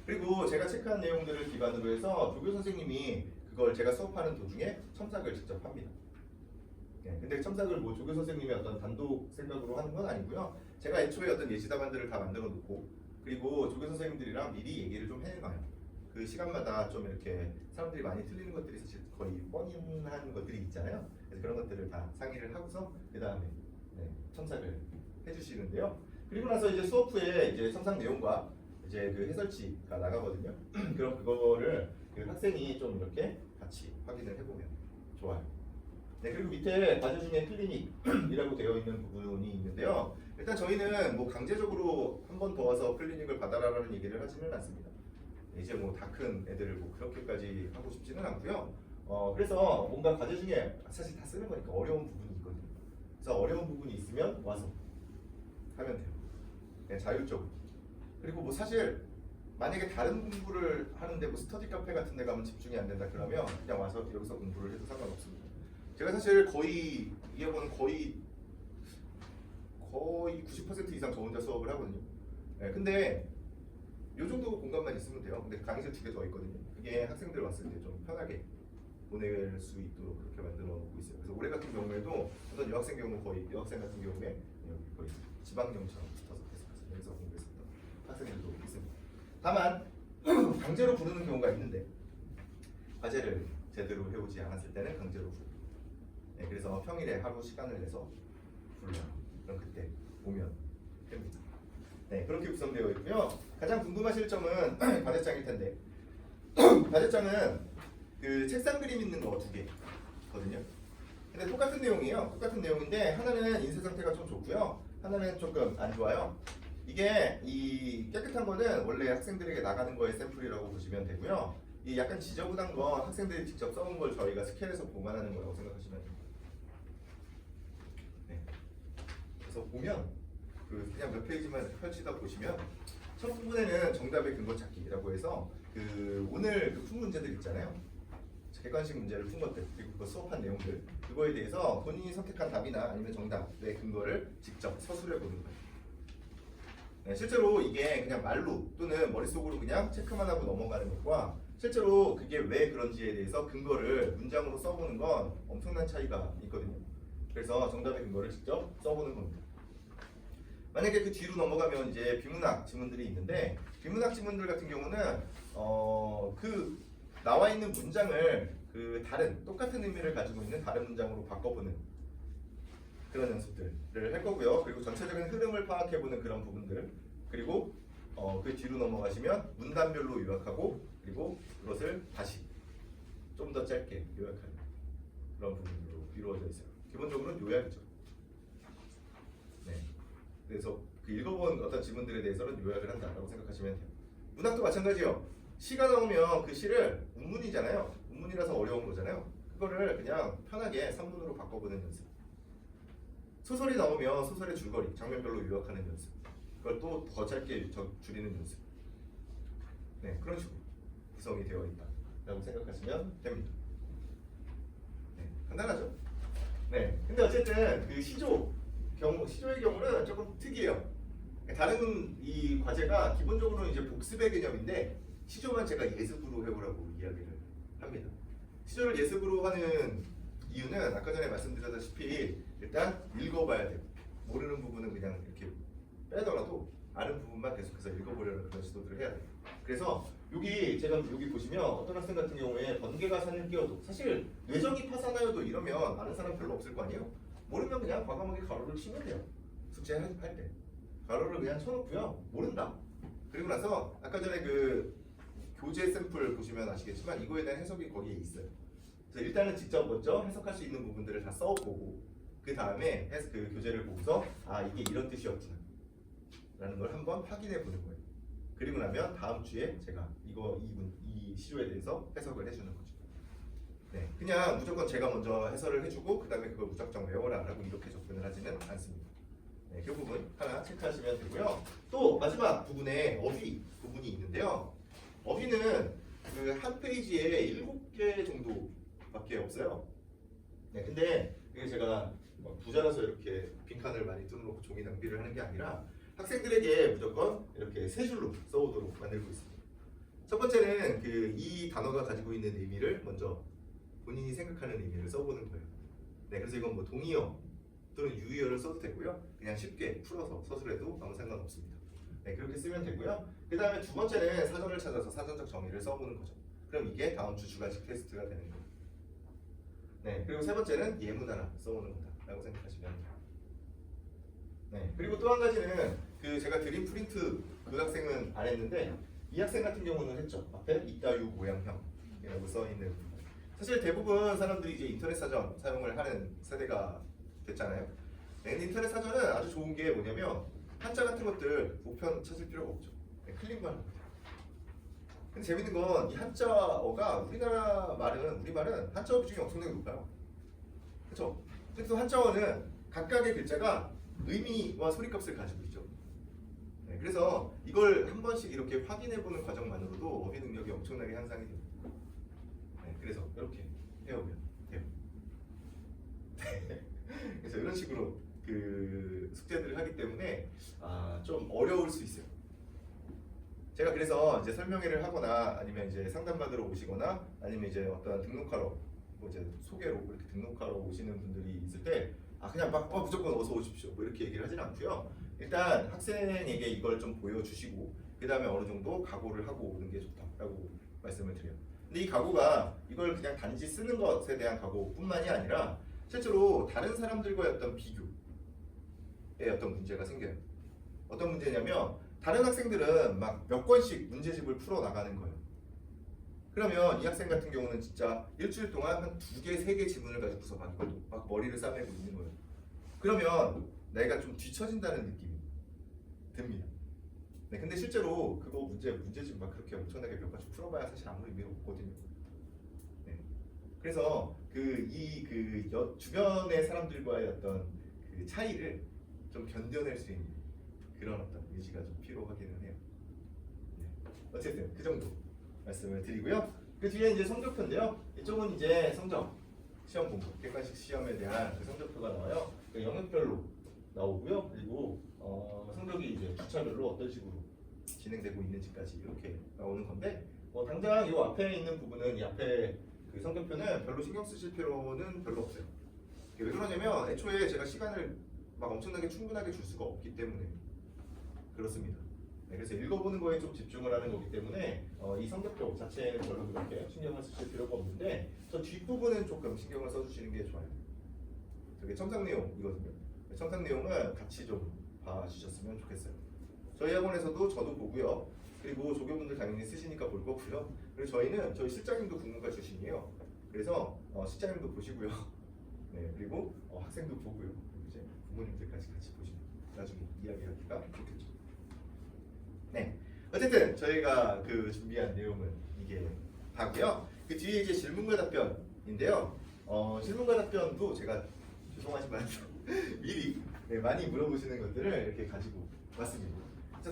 그리고 제가 체크한 내용들을 기반으로 해서 조교 선생님이 그걸 제가 수업하는 도중에 첨삭을 직접 합니다. 네, 근데 첨삭을 뭐 조교 선생님의 어떤 단독 생각으로 하는 건 아니고요. 제가 애초에 어떤 예시 답안들을 다 만들어 놓고 그리고 조교 선생님들이랑 미리 얘기를 좀 해놔요. 그 시간마다 좀 이렇게 사람들이 많이 틀리는 것들이 사실 거의 뻔한 것들이 있잖아요. 그래서 그런 것들을 다 상의를 하고서 그 다음에 첨삭을 해주시는데요. 그리고 나서 이제 수업 후에 이제 첨삭 내용과 이제 그 해설지가 나가거든요. 그럼 그거를 그 학생이 좀 이렇게 같이 확인을 해보면 좋아요. 네, 그리고 밑에 과제 중에 클리닉이라고 되어 있는 부분이 있는데요. 일단 저희는 뭐 강제적으로 한 번 더 와서 클리닉을 받아라라는 얘기를 하지는 않습니다. 이제 뭐 다 큰 애들을 뭐 그렇게까지 하고 싶지는 않고요. 그래서 뭔가 과제 중에 사실 다 쓰는 거니까 어려운 부분이 있거든요. 그래서 어려운 부분이 있으면 와서 하면 돼요. 네, 자율적으로. 그리고 뭐 사실 만약에 다른 공부를 하는데 뭐 스터디 카페 같은 데 가면 집중이 안 된다 그러면 그냥 와서 여기서 공부를 해도 상관없습니다. 제가 사실 거의 이 학원은 거의 90% 이상 저 혼자 수업을 하거든요. 네, 근데 요 정도 공간만 있으면 돼요. 근데 강의실 2개 더 있거든요. 그게 학생들 왔을 때 좀 편하게 보낼 수 있도록 그렇게 만들어 놓고 있어요. 그래서 올해 같은 경우에도 어떤 여학생 같은 경우에 여기 거의 지방령처럼 붙어서 계속해서 여기서 공부했었던 학생들도 있습니다. 다만 강제로 부르는 경우가 있는데 과제를 제대로 해오지 않았을 때는 강제로 부르고 네, 그래서 평일에 하루 시간을 내서 불러요. 그럼 그때 오면 됩니다. 네, 그렇게 구성되어 있고요. 가장 궁금하실 점은 과제장일 텐데 과제장은 그 책상 그림 있는 거 2개거든요. 근데 똑같은 내용이에요. 똑같은 내용인데 하나는 인쇄 상태가 좀 좋고요. 하나는 조금 안 좋아요. 이게 이 깨끗한 거는 원래 학생들에게 나가는 거의 샘플이라고 보시면 되고요. 이 약간 지저분한 거 학생들이 직접 써온 걸 저희가 스캔해서 보관하는 거라고 생각하시면 됩니다. 네. 그래서 보면 그냥 몇 페이지만 펼치다 보시면 첫 부분에는 정답의 근거 찾기라고 해서 그 오늘 그 푼 문제들 있잖아요. 객관식 문제를 푼 것들 그리고 그거 수업한 내용들 그거에 대해서 본인이 선택한 답이나 아니면 정답의 근거를 직접 서술해 보는 거예요. 네, 실제로 이게 그냥 말로 또는 머릿속으로 그냥 체크만 하고 넘어가는 것과 실제로 그게 왜 그런지에 대해서 근거를 문장으로 써보는 건 엄청난 차이가 있거든요. 그래서 정답의 근거를 직접 써보는 겁니다. 만약에 그 뒤로 넘어가면 이제 비문학 지문들이 있는데 비문학 지문들 같은 경우는 그 나와 있는 문장을 그 다른 똑같은 의미를 가지고 있는 다른 문장으로 바꿔보는 그런 연습들을 할 거고요. 그리고 전체적인 흐름을 파악해보는 그런 부분들 그리고 그 뒤로 넘어가시면 문단별로 요약하고 그리고 그것을 다시 좀 더 짧게 요약하는 그런 부분으로 이루어져 있어요. 기본적으로는 요약이죠. 네. 그래서 그 읽어본 어떤 지문들에 대해서는 요약을 한다라고 생각하시면 돼요. 문학도 마찬가지요. 시가 나오면 그 시를 운문이잖아요. 운문이라서 어려운 거잖아요. 그거를 그냥 편하게 산문으로 바꿔보는 연습. 소설이 나오면 소설의 줄거리, 장면별로 요약하는 연습. 그걸 또 더 짧게 줄이는 연습. 네, 그런 식으로 구성이 되어 있다라고 생각하시면 됩니다. 네, 간단하죠? 네, 근데 어쨌든 그 시조의 경우는 조금 특이해요. 다른 이 과제가 기본적으로 이제 복습의 개념인데 시조만 제가 예습으로 해보라고 이야기를 합니다. 시조를 예습으로 하는 이유는 아까 전에 말씀드렸다시피 일단 읽어봐야 돼요. 모르는 부분은 그냥 이렇게 빼더라도 아는 부분만 계속해서 읽어보려는 그런 시도들을 해야 돼요. 그래서 제가 여기 보시면 어떤 학생 같은 경우에 번개가 산을 끼어도 사실 뇌정이 파사나요도 이러면 아는 사람 별로 없을 거 아니에요. 모르면 그냥 과감하게 가로를 치면 돼요. 숙제할 때 가로를 그냥 쳐놓고요. 모른다. 그리고 나서 아까 전에 그 교재 샘플 보시면 아시겠지만 이거에 대한 해석이 거기에 있어요. 그래서 일단은 직접 먼저 해석할 수 있는 부분들을 다 써보고 그 다음에 그 교재를 보고서 아 이게 이런 뜻이었구나 라는 걸 한번 확인해 보는 거예요. 그리고 나면 다음 주에 제가 이 시조에 대해서 해석을 해주는 거죠. 네, 그냥 무조건 제가 먼저 해설을 해주고 그 다음에 그걸 무작정 외워라 라고 이렇게 접근을 하지는 않습니다. 네, 그 부분 하나 체크하시면 되고요. 또 마지막 부분에 어휘 부분이 있는데요. 어휘는 그 한 페이지에 7개 정도밖에 없어요. 네, 근데 이게 제가 막 부자라서 이렇게 빈칸을 많이 뚫어놓고 종이 낭비를 하는 게 아니라 학생들에게 무조건 이렇게 세 줄로 써오도록 만들고 있습니다. 첫 번째는 이 단어가 가지고 있는 의미를 먼저 본인이 생각하는 의미를 써보는 거예요. 네, 그래서 이건 뭐 동의어 또는 유의어를 써도 되고요. 그냥 쉽게 풀어서 서술해도 아무 상관없습니다. 네, 그렇게 쓰면 되고요. 그 다음에 두 번째는 사전을 찾아서 사전적 정의를 써보는 거죠. 그럼 이게 다음 주 주관식 테스트가 되는 거예요. 네, 그리고 세 번째는 예문 하나 써오는 거다라고 생각하시면 돼요. 네, 그리고 또 한 가지는 제가 드림 프린트 그 학생은 안 했는데 이 학생 같은 경우는 했죠. 앞에 이따유 모양형이라고 써 있는. 사실 대부분 사람들이 이제 인터넷 사전 사용을 하는 세대가 됐잖아요. 네, 근데 인터넷 사전은 아주 좋은 게 뭐냐면 한자 같은 것들 우편 찾을 필요가 없죠. 네, 클릭만 하면 돼요. 근데 재밌는 건 이 한자어가 우리 말은 한자어 비중이 엄청나게 높아요. 그렇죠? 그래서 한자어는 각각의 글자가 의미와 소리값을 가지고 있죠. 네, 그래서 이걸 한 번씩 이렇게 확인해보는 과정만으로도 어휘 능력이 엄청나게 향상이 됩니다. 네, 그래서 이렇게 해오면 돼요. 그래서 이런 식으로 숙제들을 하기 때문에 좀 어려울 수 있어요. 제가 그래서 이제 설명회를 하거나 아니면 이제 상담받으러 오시거나 아니면 이제 어떤 등록하러 뭐 이제 소개로 이렇게 등록하러 오시는 분들이 있을 때 그냥 막 무조건 어서 오십시오 뭐 이렇게 얘기를 하진 않고요. 일단 학생에게 이걸 좀 보여주시고 그 다음에 어느 정도 각오를 하고 오는 게 좋다라고 말씀을 드려요. 근데 이 각오가 이걸 그냥 단지 쓰는 것에 대한 각오뿐만이 아니라 실제로 다른 사람들과의 어떤 비교에 어떤 문제가 생겨요. 어떤 문제냐면 다른 학생들은 막 몇 권씩 문제집을 풀어 나가는 거예요. 그러면 이 학생 같은 경우는 진짜 일주일 동안 한 2개, 3개 지문을 가지고서 막 머리를 싸매고 있는 거예요. 그러면 내가 좀 뒤처진다는 느낌이 듭니다. 네, 근데 실제로 그거 문제집 막 그렇게 엄청나게 몇 가지 풀어봐야 사실 아무 의미가 없거든요. 네. 그래서 주변의 사람들과의 어떤 차이를 좀 견뎌낼 수 있는 그런 어떤 의지가 좀 필요하기는 해요. 네. 어쨌든 그 정도 말씀을 드리고요. 그 뒤에 이제 성적표인데요. 이쪽은 이제 성적, 시험 공부, 객관식 시험에 대한 성적표가 나와요. 영역별로 나오고요. 그리고 성적이 이제 주차별로 어떤 식으로 진행되고 있는지까지 이렇게 나오는 건데 당장 이 앞에 있는 부분은 이 앞에 성적표는 별로 신경 쓰실 필요는 별로 없어요. 왜 그러냐면 애초에 제가 시간을 막 엄청나게 충분하게 줄 수가 없기 때문에 그렇습니다. 네, 그래서 읽어보는 거에 좀 집중을 하는 거기 때문에 이 성적표 자체는 별로 그렇게 신경을 쓰실 필요가 없는데 저 뒷부분은 조금 신경을 써주시는 게 좋아요. 저게 첨삭 내용이거든요. 첨삭 내용은 같이 좀 봐주셨으면 좋겠어요. 저희 학원에서도 저도 보고요. 그리고 조교분들 당연히 쓰시니까 볼 거고요. 그리고 저희 실장님도 국문과 출신이에요. 그래서 실장님도 보시고요. 네, 그리고 학생도 보고요. 그리고 이제 부모님들까지 같이 보시면 나중에 이야기하기가 좋겠죠. 네, 어쨌든 저희가 준비한 내용은 이게 다고요. 그 뒤에 이제 질문과 답변인데요. 질문과 답변도 제가 죄송하지만 미리 많이 물어보시는 것들을 이렇게 가지고 왔습니다.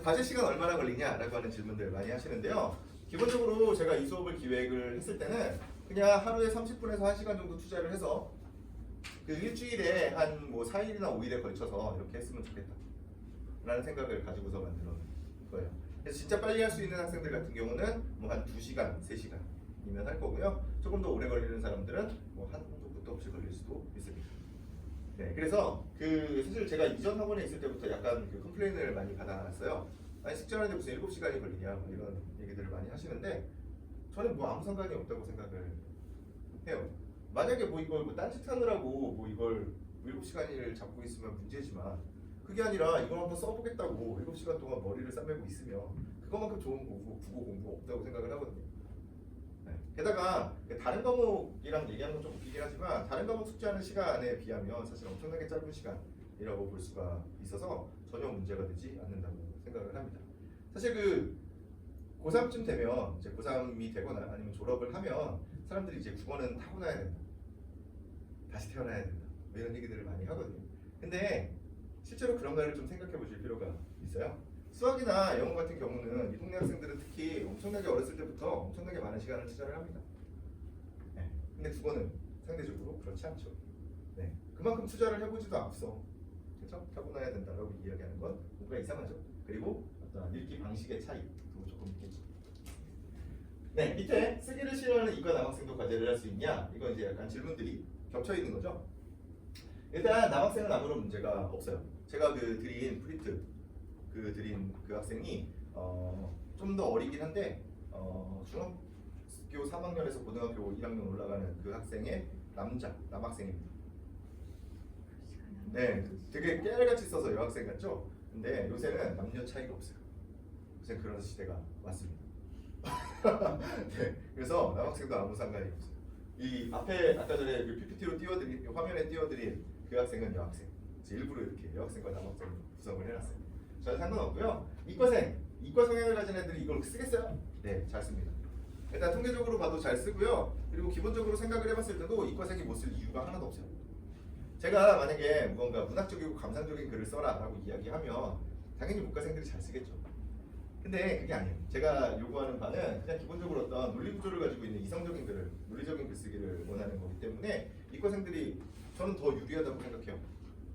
과제 시간 얼마나 걸리냐라고 하는 질문들 많이 하시는데요. 기본적으로 제가 이 수업을 기획을 했을 때는 그냥 하루에 30분에서 1시간 정도 투자를 해서 일주일에 한 뭐 4일이나 5일에 걸쳐서 이렇게 했으면 좋겠다 라는 생각을 가지고서 만들어 거예요. 그래서 진짜 빨리 할 수 있는 학생들 같은 경우는 뭐 한 2시간, 3시간이면 할 거고요. 조금 더 오래 걸리는 사람들은 뭐 한 번도 없이 걸릴 수도 있습니다. 네, 그래서 사실 제가 이전 학원에 있을 때부터 약간 컴플레인을 많이 받아놨어요. 아니 숙제하는데 무슨 7시간이 걸리냐 뭐 이런 얘기들을 많이 하시는데 저는 뭐 아무 상관이 없다고 생각을 해요. 만약에 뭐 이걸 딴짓하느라고 뭐 이걸 7시간을 잡고 있으면 문제지만 그게 아니라 이걸 한번 써보겠다고 7시간 동안 머리를 싸매고 있으면 그것만큼 좋은 국어 공부 없다고 생각을 하거든요. 네. 게다가 다른 과목이랑 얘기하는 건 좀 웃기긴 하지만 다른 과목 숙제하는 시간에 비하면 사실 엄청나게 짧은 시간이라고 볼 수가 있어서 전혀 문제가 되지 않는다고 생각을 합니다. 사실 고3쯤 되면 이제 고3이 되거나 아니면 졸업을 하면 사람들이 이제 국어는 타고나야 된다, 다시 태어나야 된다 뭐 이런 얘기들을 많이 하거든요. 근데 실제로 그런 거를 좀 생각해 보실 필요가 있어요. 수학이나 영어 같은 경우는 이 동네 학생들은 특히 엄청나게 어렸을 때부터 엄청나게 많은 시간을 투자를 합니다. 네. 근데 국어는 상대적으로 그렇지 않죠. 네. 그만큼 투자를 해보지도 않았어. 그렇죠? 타고나야 된다라고 이야기하는 건 뭔가 이상하죠. 그리고 어떤 읽기 방식의 차이도 조금 있겠죠. 네, 밑에 쓰기를 싫어하는 이과 남학생도 과제를 할 수 있냐? 이건 이제 약간 질문들이 겹쳐 있는 거죠. 일단 남학생은 아무런 문제가 없어요. 제가 드린 프린트 드린 그 학생이 좀 더 어리긴 한데 중학교 3학년에서 고등학교 1학년 올라가는 그 학생의 남학생입니다. 네, 되게 깨알같이 써서 여학생 같죠? 근데 요새는 남녀 차이가 없어요. 요새 그런 시대가 왔습니다. 네, 그래서 남학생도 아무 상관이 없어요. 이 앞에 아까 전에 그 PPT로 화면에 띄워드린 그 학생은 여학생. 일부러 이렇게 여학생과 남학생 구성을 해놨어요. 전 상관없고요. 이과 성향을 가진 애들이 이걸 쓰겠어요? 네, 잘 씁니다. 일단 통계적으로 봐도 잘 쓰고요. 그리고 기본적으로 생각을 해봤을 때도 이과생이 못 쓸 이유가 하나도 없어요. 제가 만약에 무언가 문학적이고 감상적인 글을 써라라고 이야기하면 당연히 문과생들이 잘 쓰겠죠. 근데 그게 아니에요. 제가 요구하는 바는 그냥 기본적으로 어떤 논리 구조를 가지고 있는 이성적인 글을, 논리적인 글쓰기를 원하는 거기 때문에 이과생들이 저는 더 유리하다고 생각해요.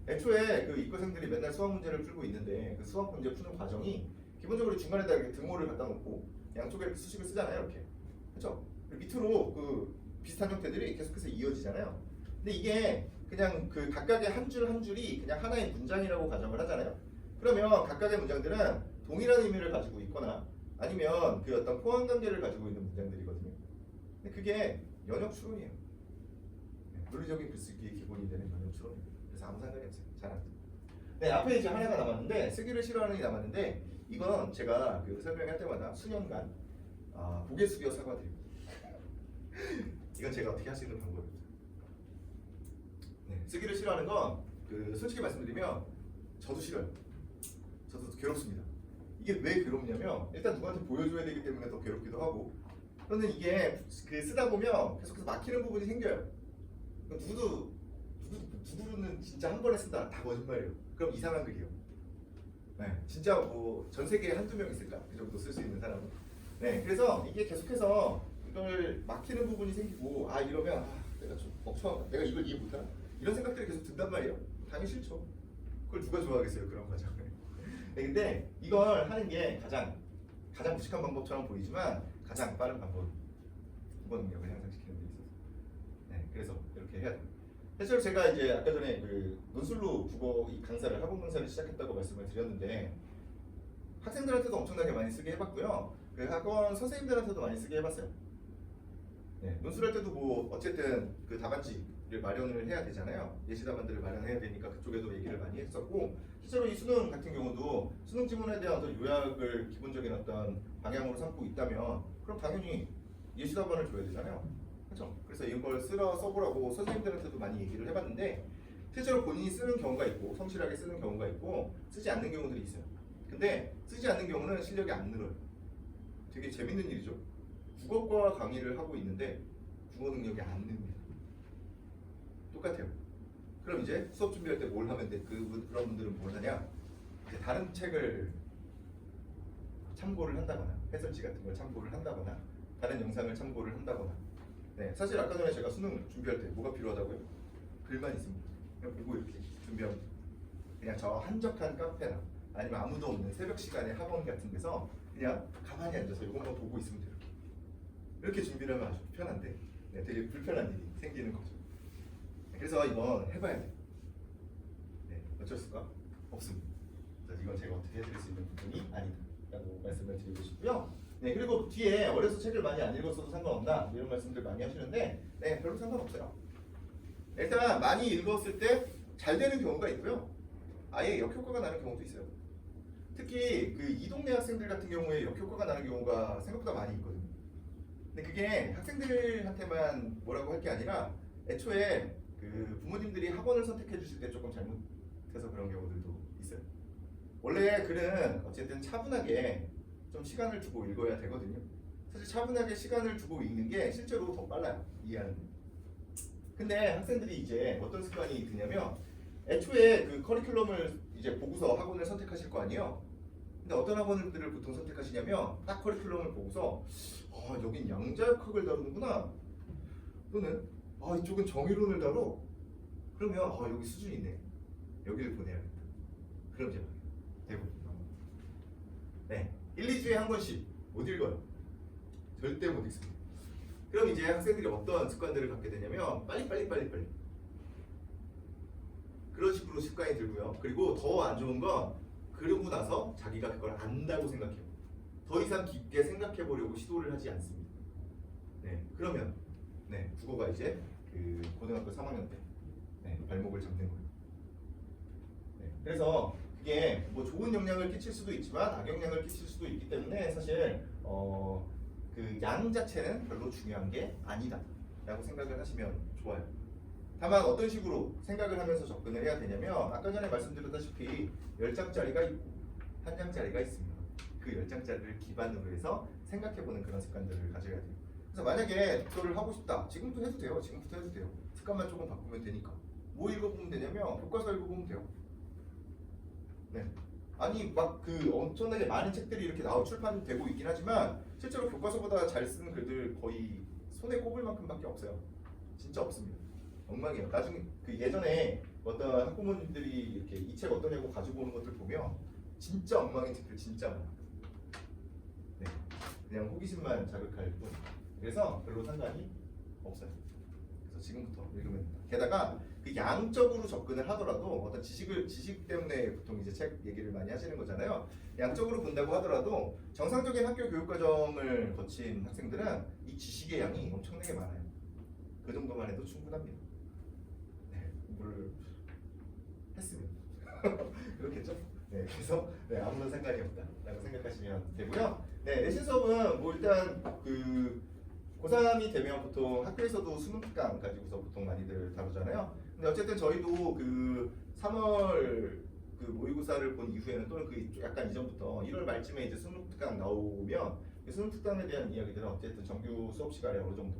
애초에 그 이과생들이 맨날 수학 문제를 풀고 있는데 그 수학 문제 푸는 과정이 기본적으로 중간에다 이렇게 등호를 갖다 놓고 양쪽에 이렇게 수식을 쓰잖아요, 이렇게. 그렇죠? 밑으로 그 비슷한 형태들이 계속해서 이어지잖아요. 근데 이게 그냥 그 각각의 한 줄 한 줄이 그냥 하나의 문장이라고 가정을 하잖아요. 그러면 각각의 문장들은 동일한 의미를 가지고 있거나 아니면 그 어떤 포함 관계를 가지고 있는 문장들이거든요. 근데 그게 연역 추론이에요. 논리적인 글쓰기의 기본이 되는 연역 추론이에요. 그래서 아무 상관이 없어요. 잘합니다. 네, 앞에 이제 하나가 남았는데 쓰기를 싫어하는 게 남았는데 이건 제가 그 설명할 때마다 수년간 고개 숙여 사과드립니다. 이건 제가 어떻게 할 수 있는 방법입니다. 네, 쓰기를 싫어하는 건 솔직히 말씀드리면 저도 싫어요. 저도 괴롭습니다. 이게 왜 괴롭냐면 일단 누구한테 보여줘야 되기 때문에 더 괴롭기도 하고 그런데 이게 쓰다 보면 계속해서 막히는 부분이 생겨요. 누구는 진짜 한 번에 쓴다 다 거짓말이에요. 그럼 이상한 글이에요. 네, 진짜 뭐 전 세계에 한두 명 있을까? 이 정도 쓸 수 있는 사람은. 네, 그래서 이게 계속해서 이걸 막히는 부분이 생기고 이러면 내가 좀 벅쳐, 내가 이걸 이해 못하나? 이런 생각들이 계속 든단 말이에요. 당연히 싫죠. 그걸 누가 좋아하겠어요, 그런 과정을. 네, 근데 이걸 하는 게 가장 무식한 방법처럼 보이지만 가장 빠른 방법. 국어 능력을 향상시키는 데 있어서. 네, 그래서 이렇게 해야 돼요. 사실 제가 이제 아까 전에 그 논술로 국어 학원 강사를 시작했다고 말씀을 드렸는데 학생들한테도 엄청나게 많이 쓰게 해봤고요. 그 학원 선생님들한테도 많이 쓰게 해봤어요. 네, 논술할 때도 뭐 어쨌든 그 답안지를 마련을 해야 되잖아요. 예시 답안들을 마련해야 되니까 그쪽에도 얘기를 많이 했었고 실제로 이 수능 같은 경우도 수능 지문에 대한 어떤 요약을 기본적인 어떤 방향으로 삼고 있다면 그럼 당연히 예시 답안을 줘야 되잖아요. 그렇죠? 그래서 이걸 써보라고 선생님들한테도 많이 얘기를 해봤는데 실제로 본인이 쓰는 경우가 있고 성실하게 쓰는 경우가 있고 쓰지 않는 경우들이 있어요. 근데 쓰지 않는 경우는 실력이 안 늘어요. 되게 재밌는 일이죠. 국어과 강의를 하고 있는데 국어 능력이 안 늡니다. 똑같아요. 그럼 이제 수업 준비할 때 뭘 하면 돼? 그런 분들은 뭘 하냐? 이제 다른 책을 참고를 한다거나 해설지 같은 걸 참고를 한다거나 다른 영상을 참고를 한다거나 네, 사실 아까 전에 제가 수능 준비할 때 뭐가 필요하다고요? 글만 있습니다. 그냥 보고 이렇게 준비하면 그냥 저 한적한 카페나 아니면 아무도 없는 새벽 시간에 학원 같은 데서 그냥 가만히 앉아서 이것만 보고 있으면 돼요. 이렇게 준비를 하면 아주 편한데 네, 되게 불편한 일이 생기는 거죠. 그래서 이건 해봐야 돼요. 네, 어쩔 수가 없습니다. 그래서 이건 제가 어떻게 해드릴 수 있는 부분이 아니다 라고 말씀을 드리고 싶고요. 네, 그리고 뒤에 어려서 책을 많이 안 읽었어도 상관없나 이런 말씀들 많이 하시는데 네, 별로 상관없어요. 일단 많이 읽었을 때 잘 되는 경우가 있고요. 아예 역효과가 나는 경우도 있어요. 특히 그 이동네 학생들 같은 경우에 역효과가 나는 경우가 생각보다 많이 있거든요. 근데 그게 학생들한테만 뭐라고 할 게 아니라 애초에 그 부모님들이 학원을 선택해 주실 때 조금 잘못해서 그런 경우들도 있어요. 원래 글은 어쨌든 차분하게 좀 시간을 두고 읽어야 되거든요. 사실 차분하게 시간을 두고 읽는 게 실제로 더 빨라요. 이해하는 게. 근데 학생들이 이제 어떤 습관이 드냐면 애초에 그 커리큘럼을 이제 보고서 학원을 선택하실 거 아니에요. 근데 어떤 학원들을 보통 선택하시냐면 딱 커리큘럼을 보고서 여긴 양자역학을 다루는구나 또는 이쪽은 정의론을 다뤄 그러면 여기 수준이 있네. 여기를 보내야겠다. 그럼 이제 되고. 네, 1, 2주에 한 권씩 못 읽어요. 절대 못 읽습니다. 그럼 이제 학생들이 어떤 습관들을 갖게 되냐면 빨리 그런 식으로 습관이 들고요. 그리고 더 안 좋은 건 그러고 나서 자기가 그걸 안다고 생각해요. 더 이상 깊게 생각해 보려고 시도를 하지 않습니다. 네, 그러면 국어가 이제 그 고등학교 3학년 때 발목을 잡는 거예요. 네, 그래서 그게 뭐 좋은 영향을 끼칠 수도 있지만 악영향을 끼칠 수도 있기 때문에 사실 그 양 자체는 별로 중요한 게 아니다라고 생각을 하시면 좋아요. 다만 어떤 식으로 생각을 하면서 접근을 해야 되냐면 아까 전에 말씀드렸다시피 10장짜리가 있고 1장짜리가 있습니다. 그 10장짜리를 기반으로 해서 생각해보는 그런 습관들을 가져야 돼요. 그래서 만약에 독서를 하고 싶다. 지금부터 해도 돼요. 지금부터 해도 돼요. 습관만 조금 바꾸면 되니까. 뭐 읽어보면 되냐면 교과서 읽어보면 돼요. 네. 아니 막 그 엄청나게 많은 책들이 이렇게 출판되고 있긴 하지만 실제로 교과서보다 잘 쓴 글들 거의 손에 꼽을 만큼밖에 없어요. 진짜 없습니다. 엉망이에요. 나중에 그 예전에 어떤 학부모님들이 이렇게 이 책 어떠냐고 가지고 오는 것들 보면 진짜 엉망인 책들 진짜 많아요. 네. 그냥 호기심만 자극할 뿐. 그래서 별로 상관이 없어요. 그래서 지금부터 읽으면 됩니다. 게다가 그 양적으로 접근을 하더라도 어떤 지식 때문에 보통 이제 책 얘기를 많이 하시는 거잖아요. 양적으로 본다고 하더라도 정상적인 학교 교육 과정을 거친 학생들은 이 지식의 양이 엄청나게 많아요. 그 정도만 해도 충분합니다. 네, 공부를 했으면 그렇겠죠? 네, 그래서 아무런 상관이 없다라고 생각하시면 되고요. 네, 내신 수업은 뭐 일단 그 고3이 되면 보통 학교에서도 수능 특강 가지고서 보통 많이들 다루잖아요. 근데 어쨌든 저희도 그 3월 그 모의고사를 본 이후에는 또는 그 약간 이전부터 1월 말쯤에 이제 수능 특강 나오면 그 수능 특강에 대한 이야기들은 어쨌든 정규 수업 시간에 어느 정도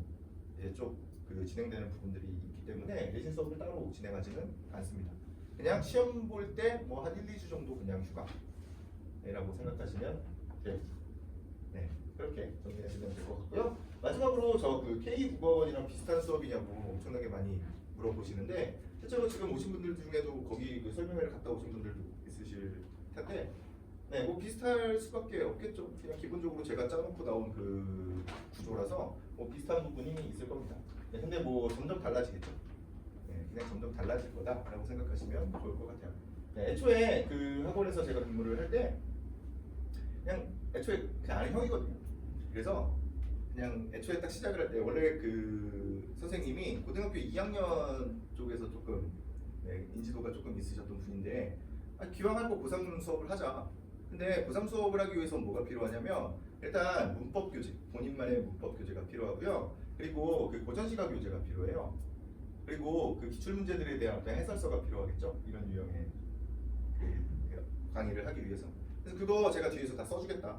이제 좀 그 진행되는 부분들이 있기 때문에 내신 수업을 따로 진행하지는 않습니다. 그냥 시험 볼 때 뭐 한 1, 2주 정도 그냥 휴가라고 생각하시면 돼요. 네, 그렇게 정리하시면 될 것 같고요. 마지막으로 저 그 K 국어원이랑 비슷한 수업이냐고 엄청나게 많이 물어보시는데 실제로 지금 오신 분들 중에도 거기 그 설명회를 갔다 오신 분들도 있으실 텐데 뭐 비슷할 수밖에 없겠죠. 그냥 기본적으로 제가 짜놓고 나온 그 구조라서 뭐 비슷한 부분이 있을 겁니다. 근데 뭐 점점 달라지겠죠. 그냥 점점 달라질 거다라고 생각하시면 좋을 것 같아요. 애초에 그 학원에서 제가 근무를 할 때 그냥 애초에 그냥 아는 형이거든요. 그래서 그냥 애초에 딱 시작을 할 때 원래 그 선생님이 고등학교 2학년 쪽에서 조금 인지도가 조금 있으셨던 분인데 기왕 할 거 고3 수업을 하자. 근데 고3 수업을 하기 위해서 뭐가 필요하냐면 일단 문법 교재, 본인만의 문법 교재가 필요하고요. 그리고 그 고전시가 교재가 필요해요. 그리고 그 기출 문제들에 대한 어떤 해설서가 필요하겠죠. 이런 유형의 그 강의를 하기 위해서. 그래서 그거 제가 뒤에서 다 써주겠다.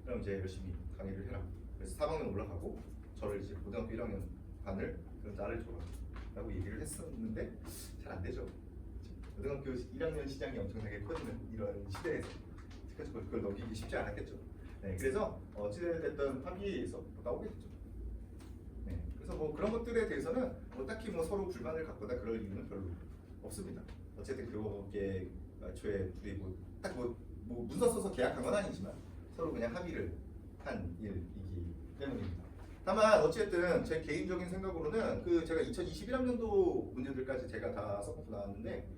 그럼 이제 열심히 강의를 해라. 그래서 3학년 올라가고 저를 이제 고등학교 1학년 반을 그럼 나를 줘라라고 얘기를 했었는데 잘 안 되죠. 고등학교 1학년 시장이 엄청나게 커지는 이런 시대에서 그걸 넘기기 쉽지 않았겠죠. 그래서 어찌됐든 합의에서 나오겠죠. 그래서 뭐 그런 것들에 대해서는 뭐 딱히 뭐 서로 불만을 갖거나 그럴 이유는 별로 없습니다. 어쨌든 그게 애초에 둘이 뭐 문서 써서 계약한 건 아니지만 서로 그냥 합의를 한 일이기 때문입니다. 다만 어쨌든 제 개인적인 생각으로는 그 제가 2021학년도 문제들까지 제가 다 써놓고 나왔는데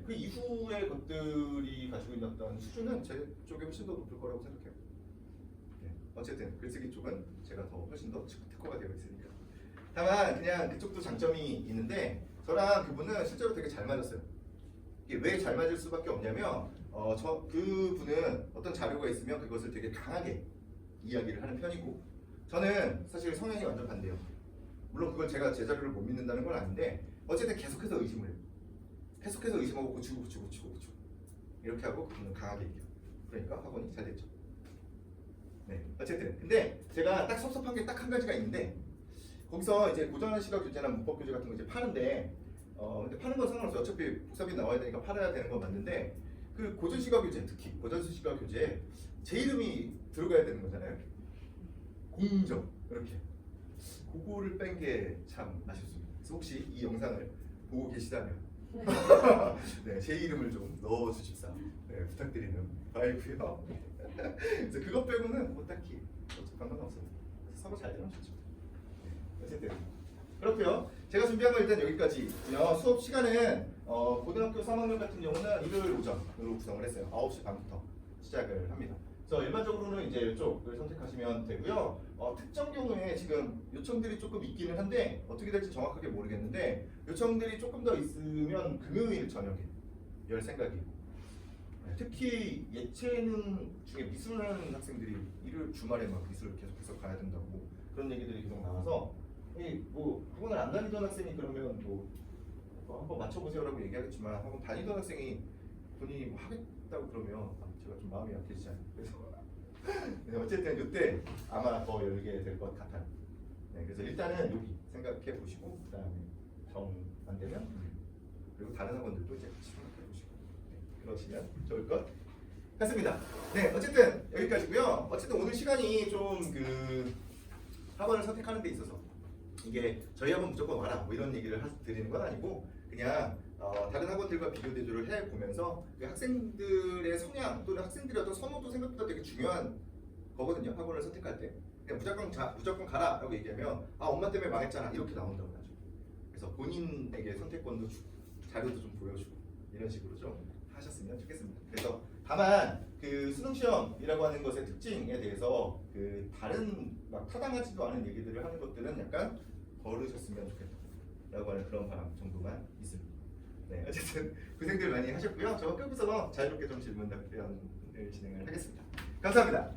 그 이후의 것들이 가지고 있는 어떤 수준은 제 쪽에 훨씬 더 높을 거라고 생각해요. 어쨌든 글쓰기 쪽은 제가 더 훨씬 더 특화가 되어 있으니까. 다만 그냥 그쪽도 장점이 있는데 저랑 그분은 실제로 되게 잘 맞았어요. 이게 왜 잘 맞을 수밖에 없냐면 그분은 어떤 자료가 있으면 그것을 되게 강하게 이야기를 하는 편이고 저는 사실 성향이 완전 반대예요. 물론 그걸 제가 제 자료를 못 믿는다는 건 아닌데 어쨌든 계속해서 의심을 해요. 계속해서 의심하고 고치고 이렇게 하고 그분은 강하게 얘기해요. 그러니까 학원이 잘 됐죠. 어쨌든 근데 제가 딱 섭섭한 게 딱 한 가지가 있는데 거기서 이제 고전 시각 교재나 문법 교재 같은 거 이제 파는데 근데 파는 건 상관없어요. 어차피 복사비 나와야 되니까 팔아야 되는 건 맞는데 그 고전 시각 교재 특히 고전 시각 교재에 제 이름이 들어가야 되는 거잖아요. 공정 이렇게 그거를 뺀 게 참 아쉽습니다. 그래서 혹시 이 영상을 보고 계시다면 네, 제 이름을 좀 넣어주십사. 네, 부탁드리는 바이고요. 그래서 그것 빼고는 뭐 딱히 상관없어요. 서로 잘 되면 좋죠. 네, 어쨌든 그렇고요. 제가 준비한 건 일단 여기까지고요. 수업 시간은 고등학교 3학년 같은 경우는 일요일 오전으로 구성을 했어요. 9시 반부터 시작을 합니다. 그래서 일반적으로는 이제 이쪽을 선택하시면 되고요. 특정 경우에 지금 요청들이 조금 있기는 한데 어떻게 될지 정확하게 모르겠는데 요청들이 조금 더 있으면 금요일 저녁에 열 생각이고 특히 예체능 중에 미술을 하는 학생들이 일요일 주말에 막 미술을 계속해서 가야 된다고 그런 얘기들이 계속 나와서 뭐 학원을 안 다니던 학생이 그러면 뭐 한번 맞춰보세요라고 얘기하겠지만 학원 다니던 학생이 본인이 뭐 하겠다고 그러면 제가 좀 마음이 약해지지 않아요. 그래서 어쨌든 이때 아마 더 열게 될 것 같아요. 네, 그래서 일단은 여기 생각해 보시고 그다음에 정 안 되면 그리고 다른 학원들도 이제 같이 생각해 보시고 네, 그러시면 좋을 것 같습니다. 네, 어쨌든 여기까지고요. 어쨌든 오늘 시간이 좀 그 학원을 선택하는 데 있어서 이게 저희 학원 무조건 와라 뭐 이런 얘기를 드리는 건 아니고 그냥 다른 학원들과 비교 대조를 해 보면서 그 학생들의 성향 또는 학생들의 어떤 선호도 생각보다 되게 중요한 거거든요. 학원을 선택할 때 그냥 무조건 가라라고 얘기하면 엄마 때문에 망했잖아 이렇게 나온다고 하죠. 그래서 본인에게 선택권도 자료도 좀 보여주고 이런 식으로 좀 하셨으면 좋겠습니다. 그래서 다만 그 수능 시험이라고 하는 것의 특징에 대해서 그 다른 막 타당하지도 않은 얘기들을 하는 것들은 약간 거르셨으면 좋겠다라고 하는 그런 바람 정도만 있습니다. 네, 어쨌든 고생들 많이 하셨고요. 저 끝부서 자유롭게 좀 질문 답변을 진행을 하겠습니다. 감사합니다.